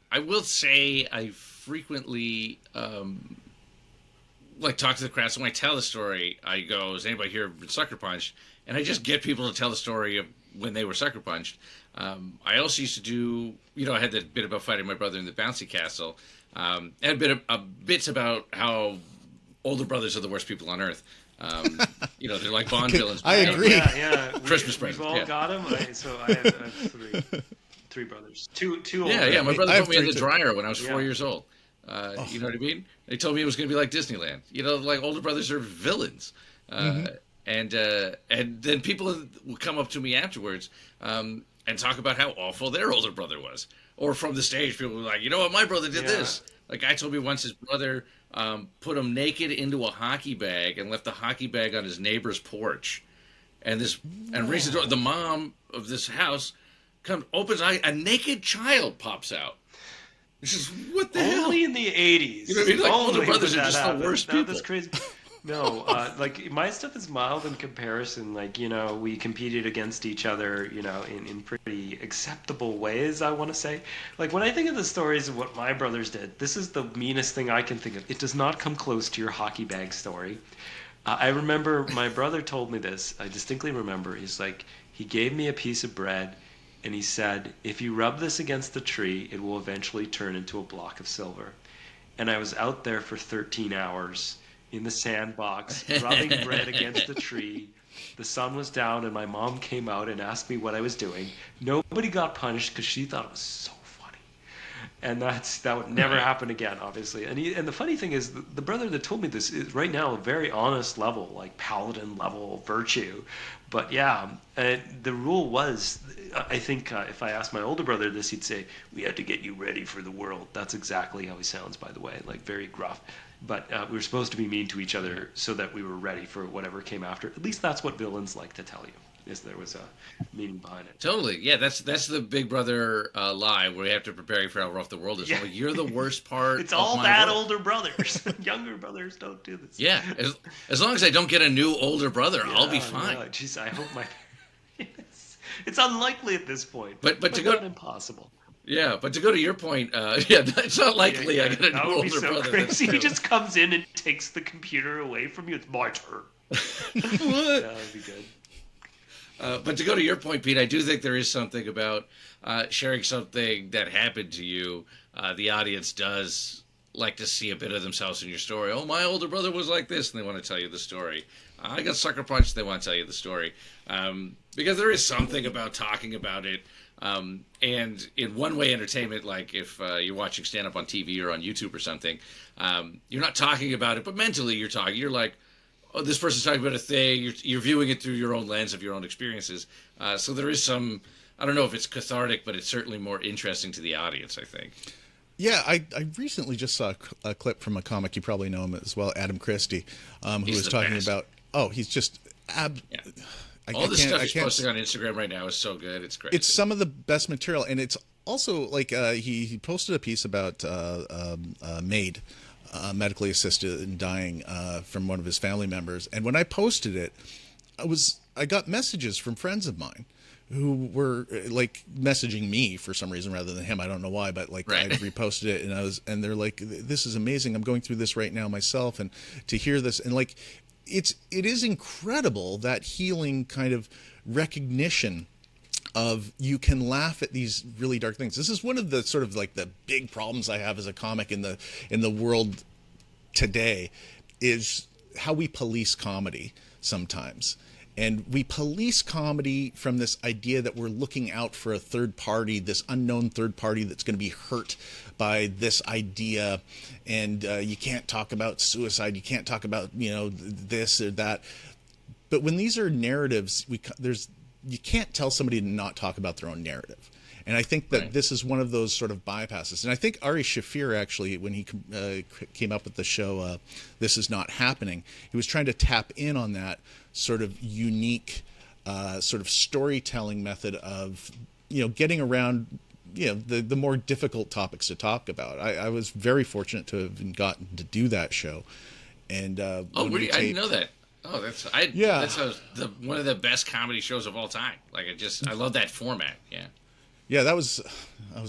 I will say I frequently talk to the crowd. So when I tell the story, I go, "Has anybody here been sucker punched?" And I just get people to tell the story of when they were sucker punched. I also used to do, I had that bit about fighting my brother in the bouncy castle, and a bit of bits about how older brothers are the worst people on earth. They're like Bond villains. I agree. Yeah. Christmas present. We've all got them. I have three brothers. Two older. Yeah. My brother put me in the too. dryer when I was 4 years old. You know what I mean? They told me it was going to be like Disneyland. Like, older brothers are villains. And then people would come up to me afterwards and talk about how awful their older brother was. Or from the stage, people were like, "You know what? My brother did this." Like, I told me once his brother put him naked into a hockey bag and left the hockey bag on his neighbor's porch. And reaches the door. The mom of this house opens eye, a naked child pops out. This is, what the hell? Only in the 80s. You know what I mean? Like, older brothers are just the worst people. That's crazy. No, like, my stuff is mild in comparison. Like, we competed against each other, in pretty acceptable ways, I want to say. Like, when I think of the stories of what my brothers did, this is the meanest thing I can think of. It does not come close to your hockey bag story. I remember my brother told me this. I distinctly remember. He's like, he gave me a piece of bread, and he said, "If you rub this against the tree, it will eventually turn into a block of silver." And I was out there for 13 hours in the sandbox, rubbing bread against the tree. The sun was down, and my mom came out and asked me what I was doing. Nobody got punished because she thought it was so funny. And that would never happen again, obviously. And the funny thing is, the brother that told me this is right now a very honest level, like paladin level virtue. But yeah, the rule was, I think if I asked my older brother this, he'd say, "We had to get you ready for the world." That's exactly how he sounds, by the way, like very gruff. But we were supposed to be mean to each other so that we were ready for whatever came after. At least that's what villains like to tell you, is there was a meaning behind it. Totally. Yeah, that's the Big Brother lie, where you have to prepare you for how rough the world is. Yeah. Like, you're the worst part. It's all bad world. Older brothers. Younger brothers don't do this. Yeah, as long as I don't get a new older brother, I'll be fine. Yeah. Jeez, I hope my... It's unlikely at this point, but to not go impossible. Yeah, but to go to your point, it's not likely I get a new older brother. That would be so crazy. He just comes in and takes the computer away from you. It's my turn. What? That would be good. But to go to your point, Pete, I do think there is something about sharing something that happened to you. The audience does like to see a bit of themselves in your story. Oh, my older brother was like this, and they want to tell you the story. I got sucker punched, they want to tell you the story. Because there is something about talking about it. And in one-way entertainment, like if you're watching stand-up on TV or on YouTube or something, you're not talking about it, but mentally you're talking. You're like, oh, this person's talking about a thing. You're viewing it through your own lens of your own experiences. So there is some, I don't know if it's cathartic, but it's certainly more interesting to the audience, I think. Yeah, I recently just saw a clip from a comic, you probably know him as well, Adam Christie, who was talking best. about, he's just Yeah. All the stuff he's posting on Instagram right now is so good. It's great. It's some of the best material, and it's also like he posted a piece about a maid, medically assisted in dying from one of his family members. And when I posted it, I got messages from friends of mine who were like messaging me for some reason rather than him. I don't know why, but like I reposted it, and they're like, "This is amazing. I'm going through this right now myself, and to hear this and like." It is incredible, that healing kind of recognition of you can laugh at these really dark things. This is one of the sort of like the big problems I have as a comic in the world today, is how we police comedy sometimes. And we police comedy from this idea that we're looking out for a third party, this unknown third party that's going to be hurt by this idea. And you can't talk about suicide. You can't talk about, this or that. But when these are narratives, you can't tell somebody to not talk about their own narrative. And I think that this is one of those sort of bypasses. And I think Ari Shafir, actually, when he came up with the show, This Is Not Happening, he was trying to tap in on that sort of unique sort of storytelling method of, getting around, the more difficult topics to talk about. I was very fortunate to have gotten to do that show. And I didn't know that. Oh, that's one of the best comedy shows of all time. Like I love that format. Yeah. Yeah, I was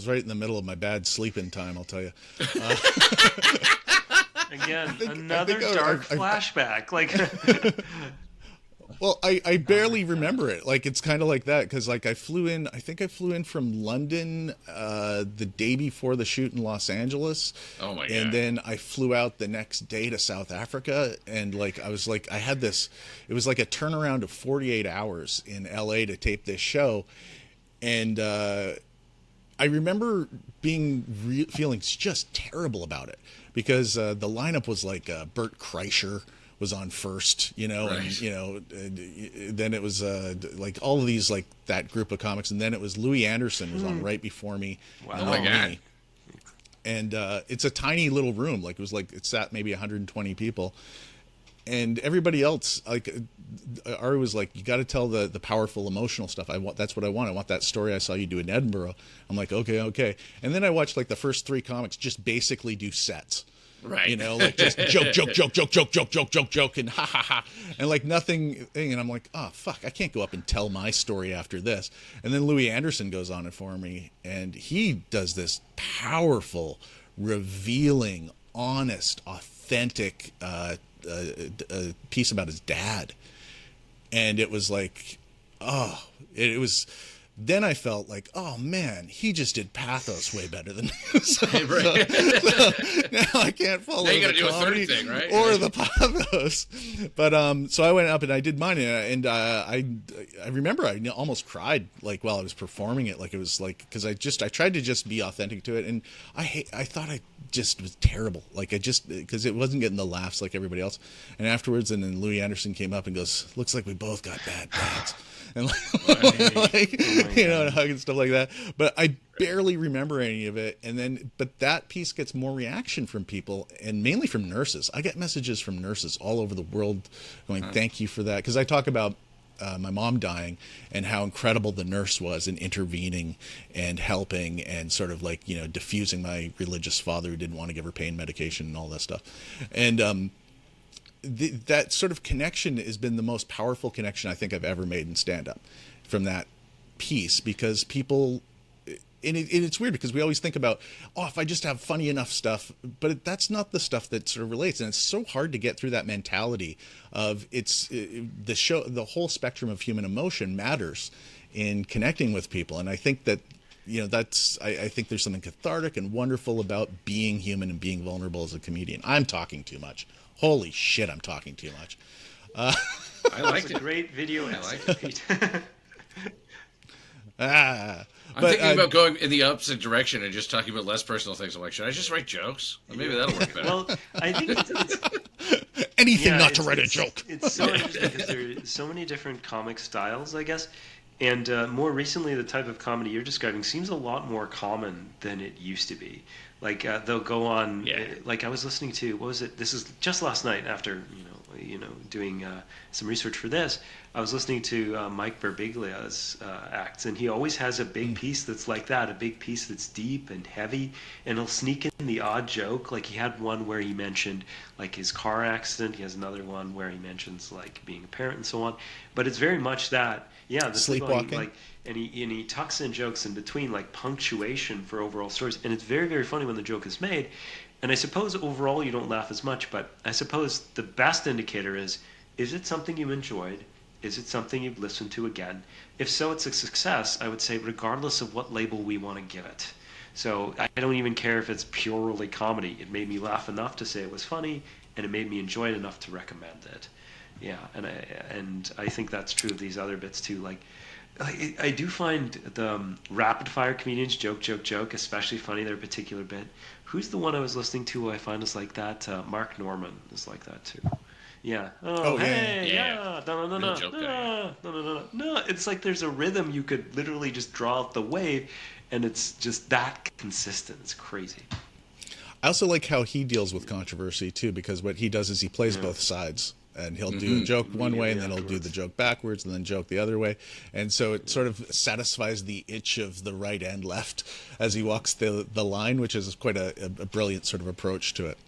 right in the middle of my bad sleeping time, I'll tell you. Again, another dark flashback. Well, I barely remember it. Like, it's kind of like that, because like I flew in from London the day before the shoot in Los Angeles. Oh my God. And then I flew out the next day to South Africa, and like I had this, it was like a turnaround of 48 hours in LA to tape this show. And I remember feeling just terrible about it, because the lineup was like Bert Kreischer was on first, and then it was like all of these, like that group of comics, and then it was Louis Anderson was on right before me. Wow. Oh my God. And it's a tiny little room, like it sat maybe 120 people. And everybody else, like Ari was like, you got to tell the powerful emotional stuff. That's what I want. I want that story I saw you do in Edinburgh. I'm like, okay. And then I watched like the first 3 comics just basically do sets. Right. Like just joke, and ha ha ha, and like nothing. And I'm like, oh fuck, I can't go up and tell my story after this. And then Louis Anderson goes on it for me, and he does this powerful, revealing, honest, authentic piece about his dad. And it was like, it was. Then I felt like, oh man, he just did pathos way better than me. so now I can't follow. Now you got to the do a comedy third thing, right? Or the pathos. But so I went up and I did mine, and I remember I almost cried like while I was performing it. Like it was like, because I tried to just be authentic to it, and I thought I just was terrible. Like because it wasn't getting the laughs like everybody else. And afterwards, and then Louis Anderson came up and goes, "Looks like we both got bad dads." And and hug and stuff like that. But I barely remember any of it. But that piece gets more reaction from people, and mainly from nurses. I get messages from nurses all over the world going, "Thank you for that," because I talk about my mom dying and how incredible the nurse was in intervening and helping and sort of like diffusing my religious father who didn't want to give her pain medication and all that stuff. And that sort of connection has been the most powerful connection I think I've ever made in stand-up from that piece, because people, it's weird because we always think about, oh, if I just have funny enough stuff, but that's not the stuff that sort of relates. And it's so hard to get through that mentality of the whole spectrum of human emotion matters in connecting with people. And I think that, I think there's something cathartic and wonderful about being human and being vulnerable as a comedian. I'm talking too much. Holy shit, I'm talking too much. I liked it. Great video. I liked it, Pete. I'm thinking about going in the opposite direction and just talking about less personal things. I'm like, should I just write jokes? Well, maybe that'll work better. Well, I think it's anything not to write a joke. It's so interesting because there are so many different comic styles, I guess. And more recently, the type of comedy you're describing seems a lot more common than it used to be. Like they'll go on. Like I was listening to, what was it? This is just last night after doing some research for this. I was listening to Mike Birbiglia's acts, and he always has a big piece that's like that, a big piece that's deep and heavy, and he'll sneak in the odd joke. Like he had one where he mentioned like his car accident. He has another one where he mentions like being a parent and so on. But it's very much that, the sleepwalking. And he tucks in jokes in between, like punctuation for overall stories, and it's very, very funny when the joke is made. And I suppose overall you don't laugh as much, but I suppose the best indicator is it something you enjoyed? Is it something you've listened to again? If so, it's a success, I would say, regardless of what label we want to give it. So I don't even care if it's purely comedy. It made me laugh enough to say it was funny, and it made me enjoy it enough to recommend it. Yeah, and I think that's true of these other bits too. Like, I do find the rapid fire comedians joke, especially funny, their particular bit. Who's the one I was listening to who I find is like that? Mark Norman is like that too. Yeah. Oh, hey, yeah. No. It's like there's a rhythm you could literally just draw out the wave, and it's just that consistent. It's crazy. I also like how he deals with controversy too, because what he does is he plays both sides. And he'll do a joke one way, and then he'll do the joke backwards, and then joke the other way. And so it sort of satisfies the itch of the right and left as he walks the line, which is quite a brilliant sort of approach to it.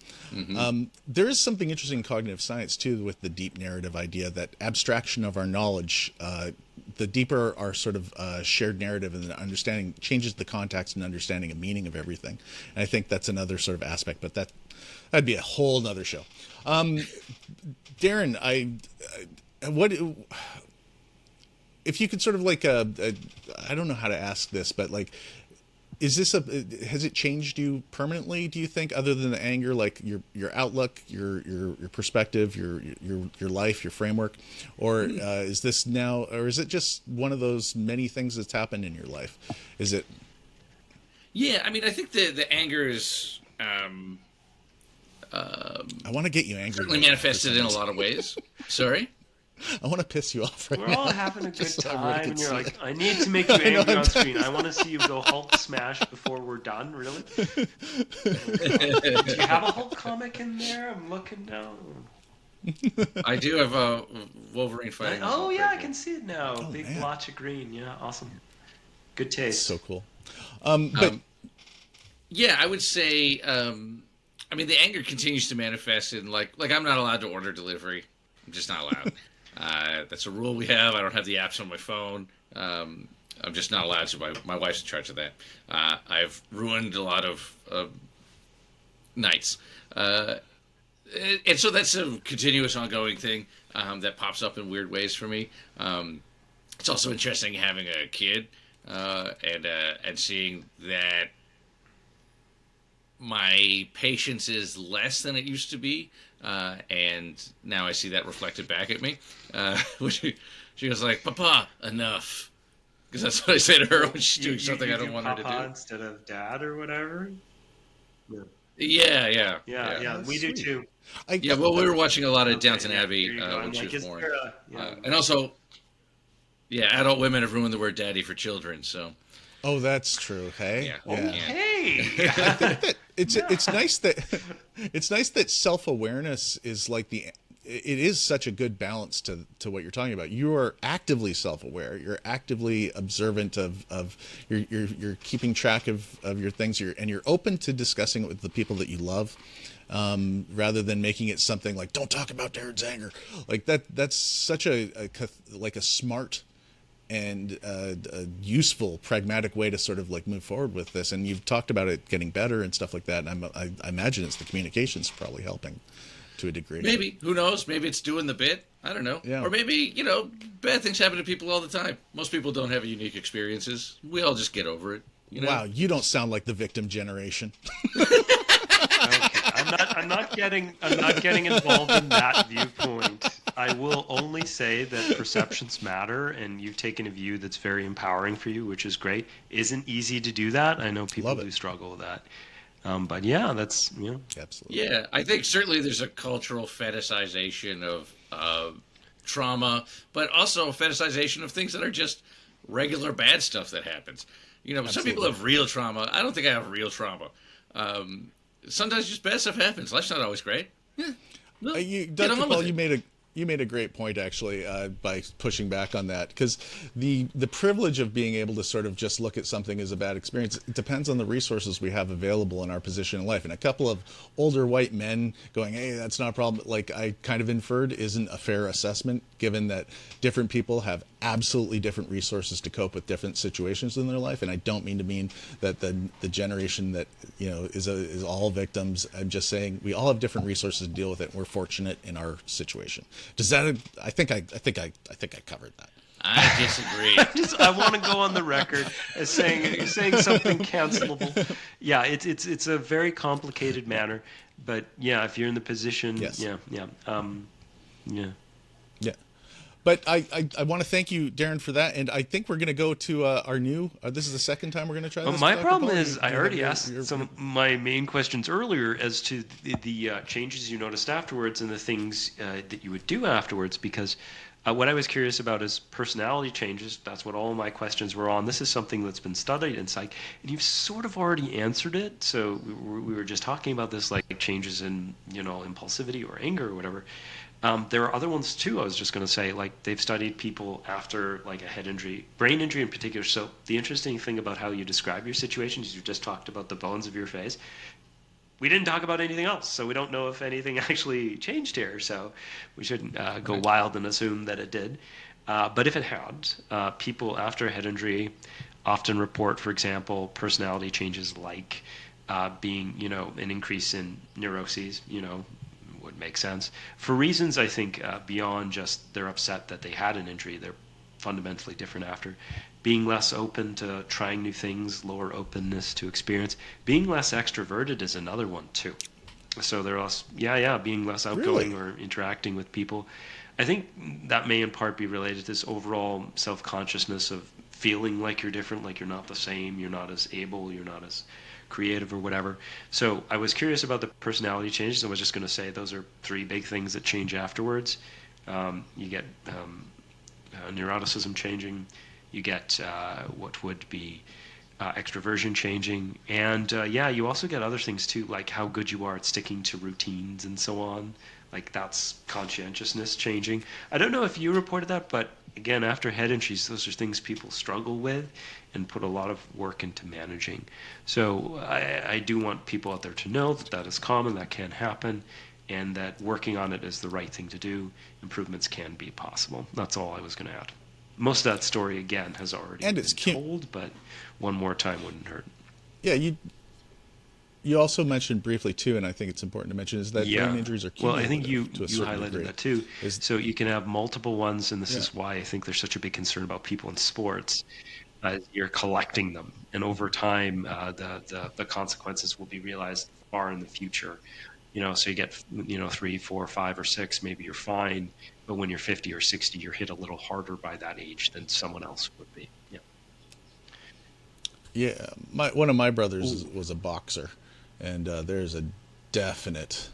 There is something interesting in cognitive science, too, with the deep narrative idea that abstraction of our knowledge, the deeper our sort of shared narrative and the understanding changes the context and understanding and meaning of everything. And I think that's another sort of aspect, but that'd be a whole nother show. Darrin, what if you could sort of like I don't know how to ask this, but like, has it changed you permanently? Do you think, other than the anger, like your outlook, your perspective, your life, your framework, or is this now, or is it just one of those many things that's happened in your life? Is it? Yeah, I mean, I think the anger is. I want to get you angry. Certainly manifested in a lot of ways. Sorry? I want to piss you off right now. We're all having a good So time, and you're like, I need to make you angry on screen. I want to see you go Hulk smash before we're done, really? Do you have a Hulk comic in there? I'm looking now. I do have a Wolverine fighting. Oh, yeah, I can see it now. Oh, Big man. blotch of green. Yeah, awesome. Good taste. So cool. Yeah, I would say... I mean, the anger continues to manifest in, like I'm not allowed to order delivery. I'm just not allowed. That's a rule we have. I don't have the apps on my phone. I'm just not allowed to. My wife's in charge of that. I've ruined a lot of nights. And so that's a continuous, ongoing thing that pops up in weird ways for me. It's also interesting having a kid and seeing that my patience is less than it used to be, and now I see that reflected back at me. She goes like, "Papa, enough," because that's what I say to her when she's doing something I don't want her to do. Instead of dad or whatever. Yeah. We do too. Well, we were watching a lot of Downton Abbey when she was born, and also, adult women have ruined the word "daddy" for children. So. Oh, that's true. Hey. Yeah. Oh, hey. I think that it's nice that self-awareness is like it is such a good balance to what you're talking about. You are actively self-aware. You're actively observant of you're keeping track of your things. You're open to discussing it with the people that you love, rather than making it something like, don't talk about Darrin's anger. Like that's such a smart and a useful, pragmatic way to sort of like move forward with this. And you've talked about it getting better and stuff like that. And I imagine it's the communications probably helping to a degree. Maybe. Who knows? Maybe it's doing the bit. I don't know. Yeah. Or maybe, bad things happen to people all the time. Most people don't have unique experiences. We all just get over it. Wow, you don't sound like the victim generation. Okay. I'm not getting involved in that viewpoint. I will only say that perceptions matter, and you've taken a view that's very empowering for you, which is great. Isn't easy to do that. I know people do struggle with that. But yeah, that's Absolutely. Yeah, I think certainly there's a cultural fetishization of trauma, but also a fetishization of things that are just regular bad stuff that happens. Some people have real trauma. I don't think I have real trauma. Sometimes just bad stuff happens. Life's not always great. Yeah. No, Dr. Paul, you made a great point actually by pushing back on that, because the privilege of being able to sort of just look at something as a bad experience, it depends on the resources we have available in our position in life. And a couple of older white men going, hey, that's not a problem, like I kind of inferred, isn't a fair assessment, given that different people have absolutely different resources to cope with different situations in their life. And I don't mean to mean that the generation that is all victims. I'm just saying we all have different resources to deal with it, and we're fortunate in our situation. Does that? I think I covered that. I disagree. I want to go on the record as saying something cancelable. Yeah, it's a very complicated matter, but yeah, if you're in the position, yes. Yeah. But I want to thank you, Darrin, for that, and I think we're going to go to our new. This is the second time we're going to try this. My problem is I already asked some of my main questions earlier as to the changes you noticed afterwards and the things that you would do afterwards, because what I was curious about is personality changes. That's what all of my questions were on. This is something that's been studied in psych, and you've sort of already answered it. So we were just talking about this, like changes in impulsivity or anger or whatever. There are other ones too. I was just going to say, like, they've studied people after like a head injury, brain injury in particular. So the interesting thing about how you describe your situation is you just talked about the bones of your face. We didn't talk about anything else, so we don't know if anything actually changed here. So we shouldn't go wild and assume that it did. But if it had, people after a head injury often report, for example, personality changes like being, an increase in neuroses, would make sense. For reasons, I think, beyond just they're upset that they had an injury, they're fundamentally different after. Being less open to trying new things, lower openness to experience. Being less extroverted is another one, too. So they're less, being less outgoing or interacting with people. I think that may in part be related to this overall self-consciousness of feeling like you're different, like you're not the same, you're not as able, you're not as creative or whatever. So I was curious about the personality changes. I was just going to say those are three big things that change afterwards. You get neuroticism changing, you get what would be extroversion changing, and you also get other things too, like how good you are at sticking to routines and so on. Like that's conscientiousness changing. I don't know if you reported that, but again, after head injuries, those are things people struggle with and put a lot of work into managing. So I do want people out there to know that that is common, that can happen, and that working on it is the right thing to do. Improvements can be possible. That's all I was going to add. Most of that story, again, has already been told, but one more time wouldn't hurt. Yeah, you also mentioned briefly, too, and I think it's important to mention, is that brain injuries are cumulative. Well, I think you highlighted degree. that, too. So you can have multiple ones, and this is why I think there's such a big concern about people in sports. You're collecting them, and over time, the consequences will be realized far in the future. So you get 3, 4, 5, or 6, maybe you're fine, but when you're 50 or 60, you're hit a little harder by that age than someone else would be. One of my brothers was a boxer, and there's a definite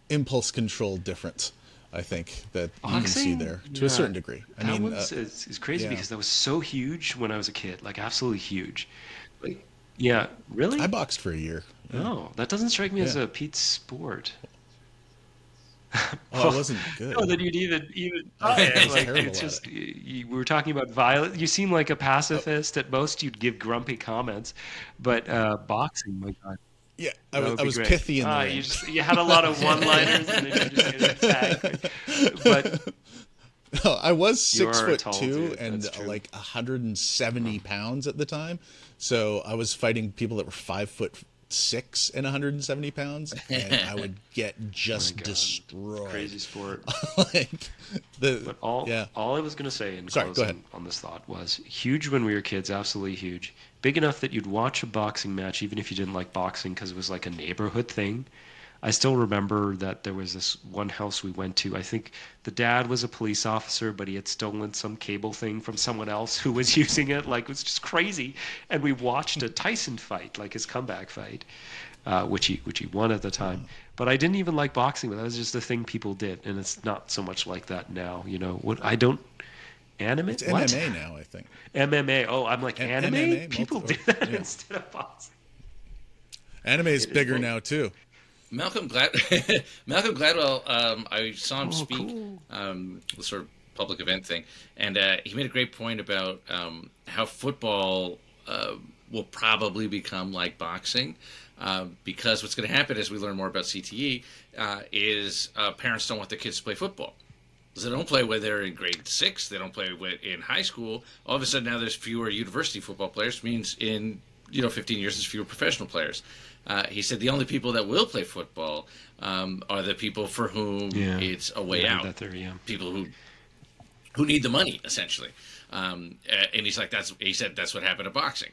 impulse control difference, I think, that you can see there to a certain degree. That one's is crazy because that was so huge when I was a kid, like absolutely huge. Like, really? I boxed for a year. No, that doesn't strike me as a Pete sport. Oh, I wasn't good. No, that you'd even. It's just we were talking about violence. You seem like a pacifist. At most, you'd give grumpy comments, but boxing, my God. Yeah, I was pithy in the ring. You had a lot of one-liners, and then you just get attacked. But I was You are a 6'2" tall dude, and that's true. like 170 pounds at the time. So I was fighting people that were 5'6" and 170 pounds, and I would get just God. destroyed. Crazy sport. Like But all I was going to say in Sorry, go ahead. closing on this thought was huge when we were kids, absolutely huge. Big enough that you'd watch a boxing match even if you didn't like boxing because it was like a neighborhood thing. I still remember that there was this one house we went to. I think the dad was a police officer, but he had stolen some cable thing from someone else who was using it. Like, it was just crazy. And we watched a Tyson fight, like his comeback fight, which he won at the time. But I didn't even like boxing, but that was just a thing people did, and it's not so much like that now. You know what? I don't anime. It's what? MMA now, I think. MMA. Oh, I'm like anime. MMA, People do that yeah. instead of boxing. Anime is bigger both. now too. Malcolm Gladwell, I saw him speak, Cool. the sort of public event thing, and he made a great point about how football will probably become like boxing, because what's going to happen as we learn more about CTE is parents don't want their kids to play football. Because they don't play when they're in grade 6, they don't play in high school. All of a sudden now there's fewer university football players, means in 15 years there's fewer professional players. He said the only people that will play football are the people for whom it's a way out. People who need the money, essentially. And he's like, he said that's what happened to boxing.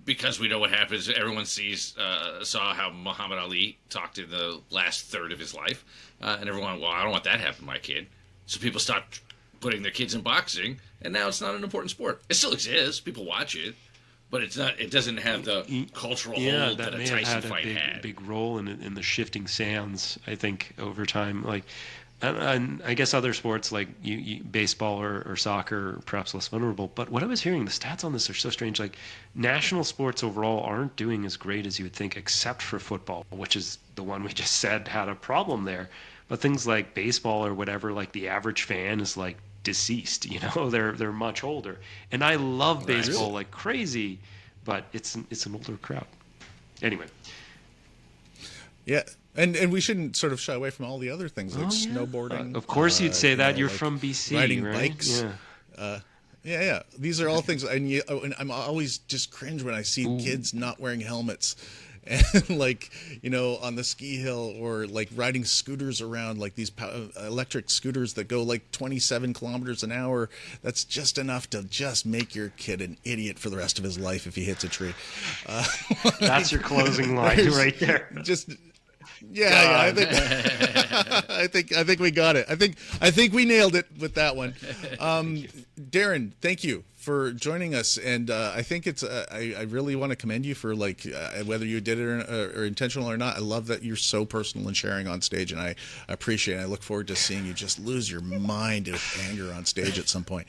Because we know what happens. Everyone saw how Muhammad Ali talked in the last third of his life. And everyone, well, I don't want that to happen to my kid. So people stopped putting their kids in boxing. And now it's not an important sport. It still exists. People watch it. But it's not. It doesn't have the cultural hold that a Tyson fight had. Big role in the shifting sands. I think over time, like, and I guess other sports like baseball or soccer are perhaps less vulnerable. But what I was hearing, the stats on this are so strange. Like, national sports overall aren't doing as great as you would think, except for football, which is the one we just said had a problem there. But things like baseball or whatever, like the average fan is like deceased, they're much older, and I love baseball like crazy, but it's an older crowd anyway. Yeah, and we shouldn't sort of shy away from all the other things like snowboarding. Of course you'd say that. You're like from BC, riding right? bikes. Yeah. These are all things, and I'm always just cringe when I see kids not wearing helmets. And like, on the ski hill, or like riding scooters around, like these electric scooters that go like 27 kilometers an hour. That's just enough to just make your kid an idiot for the rest of his life if he hits a tree. That's your closing line right there. Just I think we got it. I think we nailed it with that one. Darrin, thank you for joining us, and I think it's I really want to commend you for like whether you did it or intentional or not. I love that you're so personal and sharing on stage, and I appreciate it. I look forward to seeing you just lose your mind with anger on stage at some point.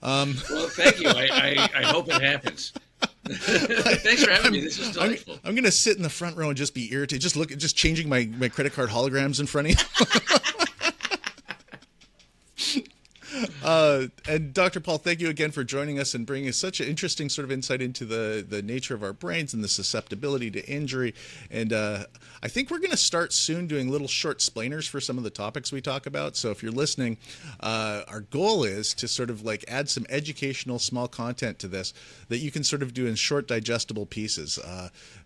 Well, thank you. I hope it happens. Thanks for having me. This is delightful. I'm going to sit in the front row and just be irritated. Just changing my credit card holograms in front of you. And Dr. Paul, thank you again for joining us and bringing us such an interesting sort of insight into the nature of our brains and the susceptibility to injury. And I think we're going to start soon doing little short splainers for some of the topics we talk about. So if you're listening, our goal is to sort of like add some educational small content to this that you can sort of do in short digestible pieces.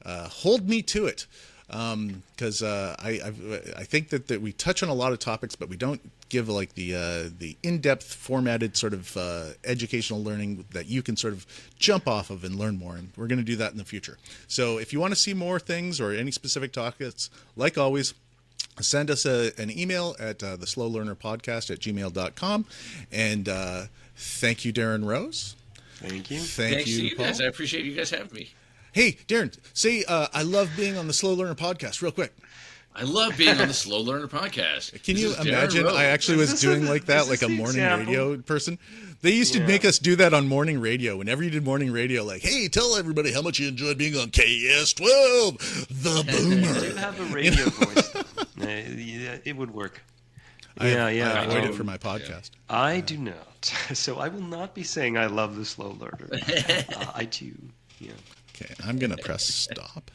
Hold me to it. Because I think that we touch on a lot of topics, but we don't give like the in-depth formatted sort of educational learning that you can sort of jump off of and learn more. And we're going to do that in the future. So if you want to see more things or any specific topics, like always, send us an email at theslowlearnerpodcast@gmail.com. And thank you, Darrin Rose. Thank you. Thanks you, to you Paul. guys. I appreciate you guys having me. Hey, Darrin, say I love being on the Slow Learner podcast real quick. I love being on the Slow Learner podcast. Can This you is Darrin imagine? Rose. I actually was doing like that, like a morning radio person. They used to make us do that on morning radio. Whenever you did morning radio, like, hey, tell everybody how much you enjoyed being on KS12, the Boomer. You have a radio voice. It would work. I avoid it for my podcast. I do not. So I will not be saying I love the Slow Learner. I do. Yeah. Okay, I'm going to press stop.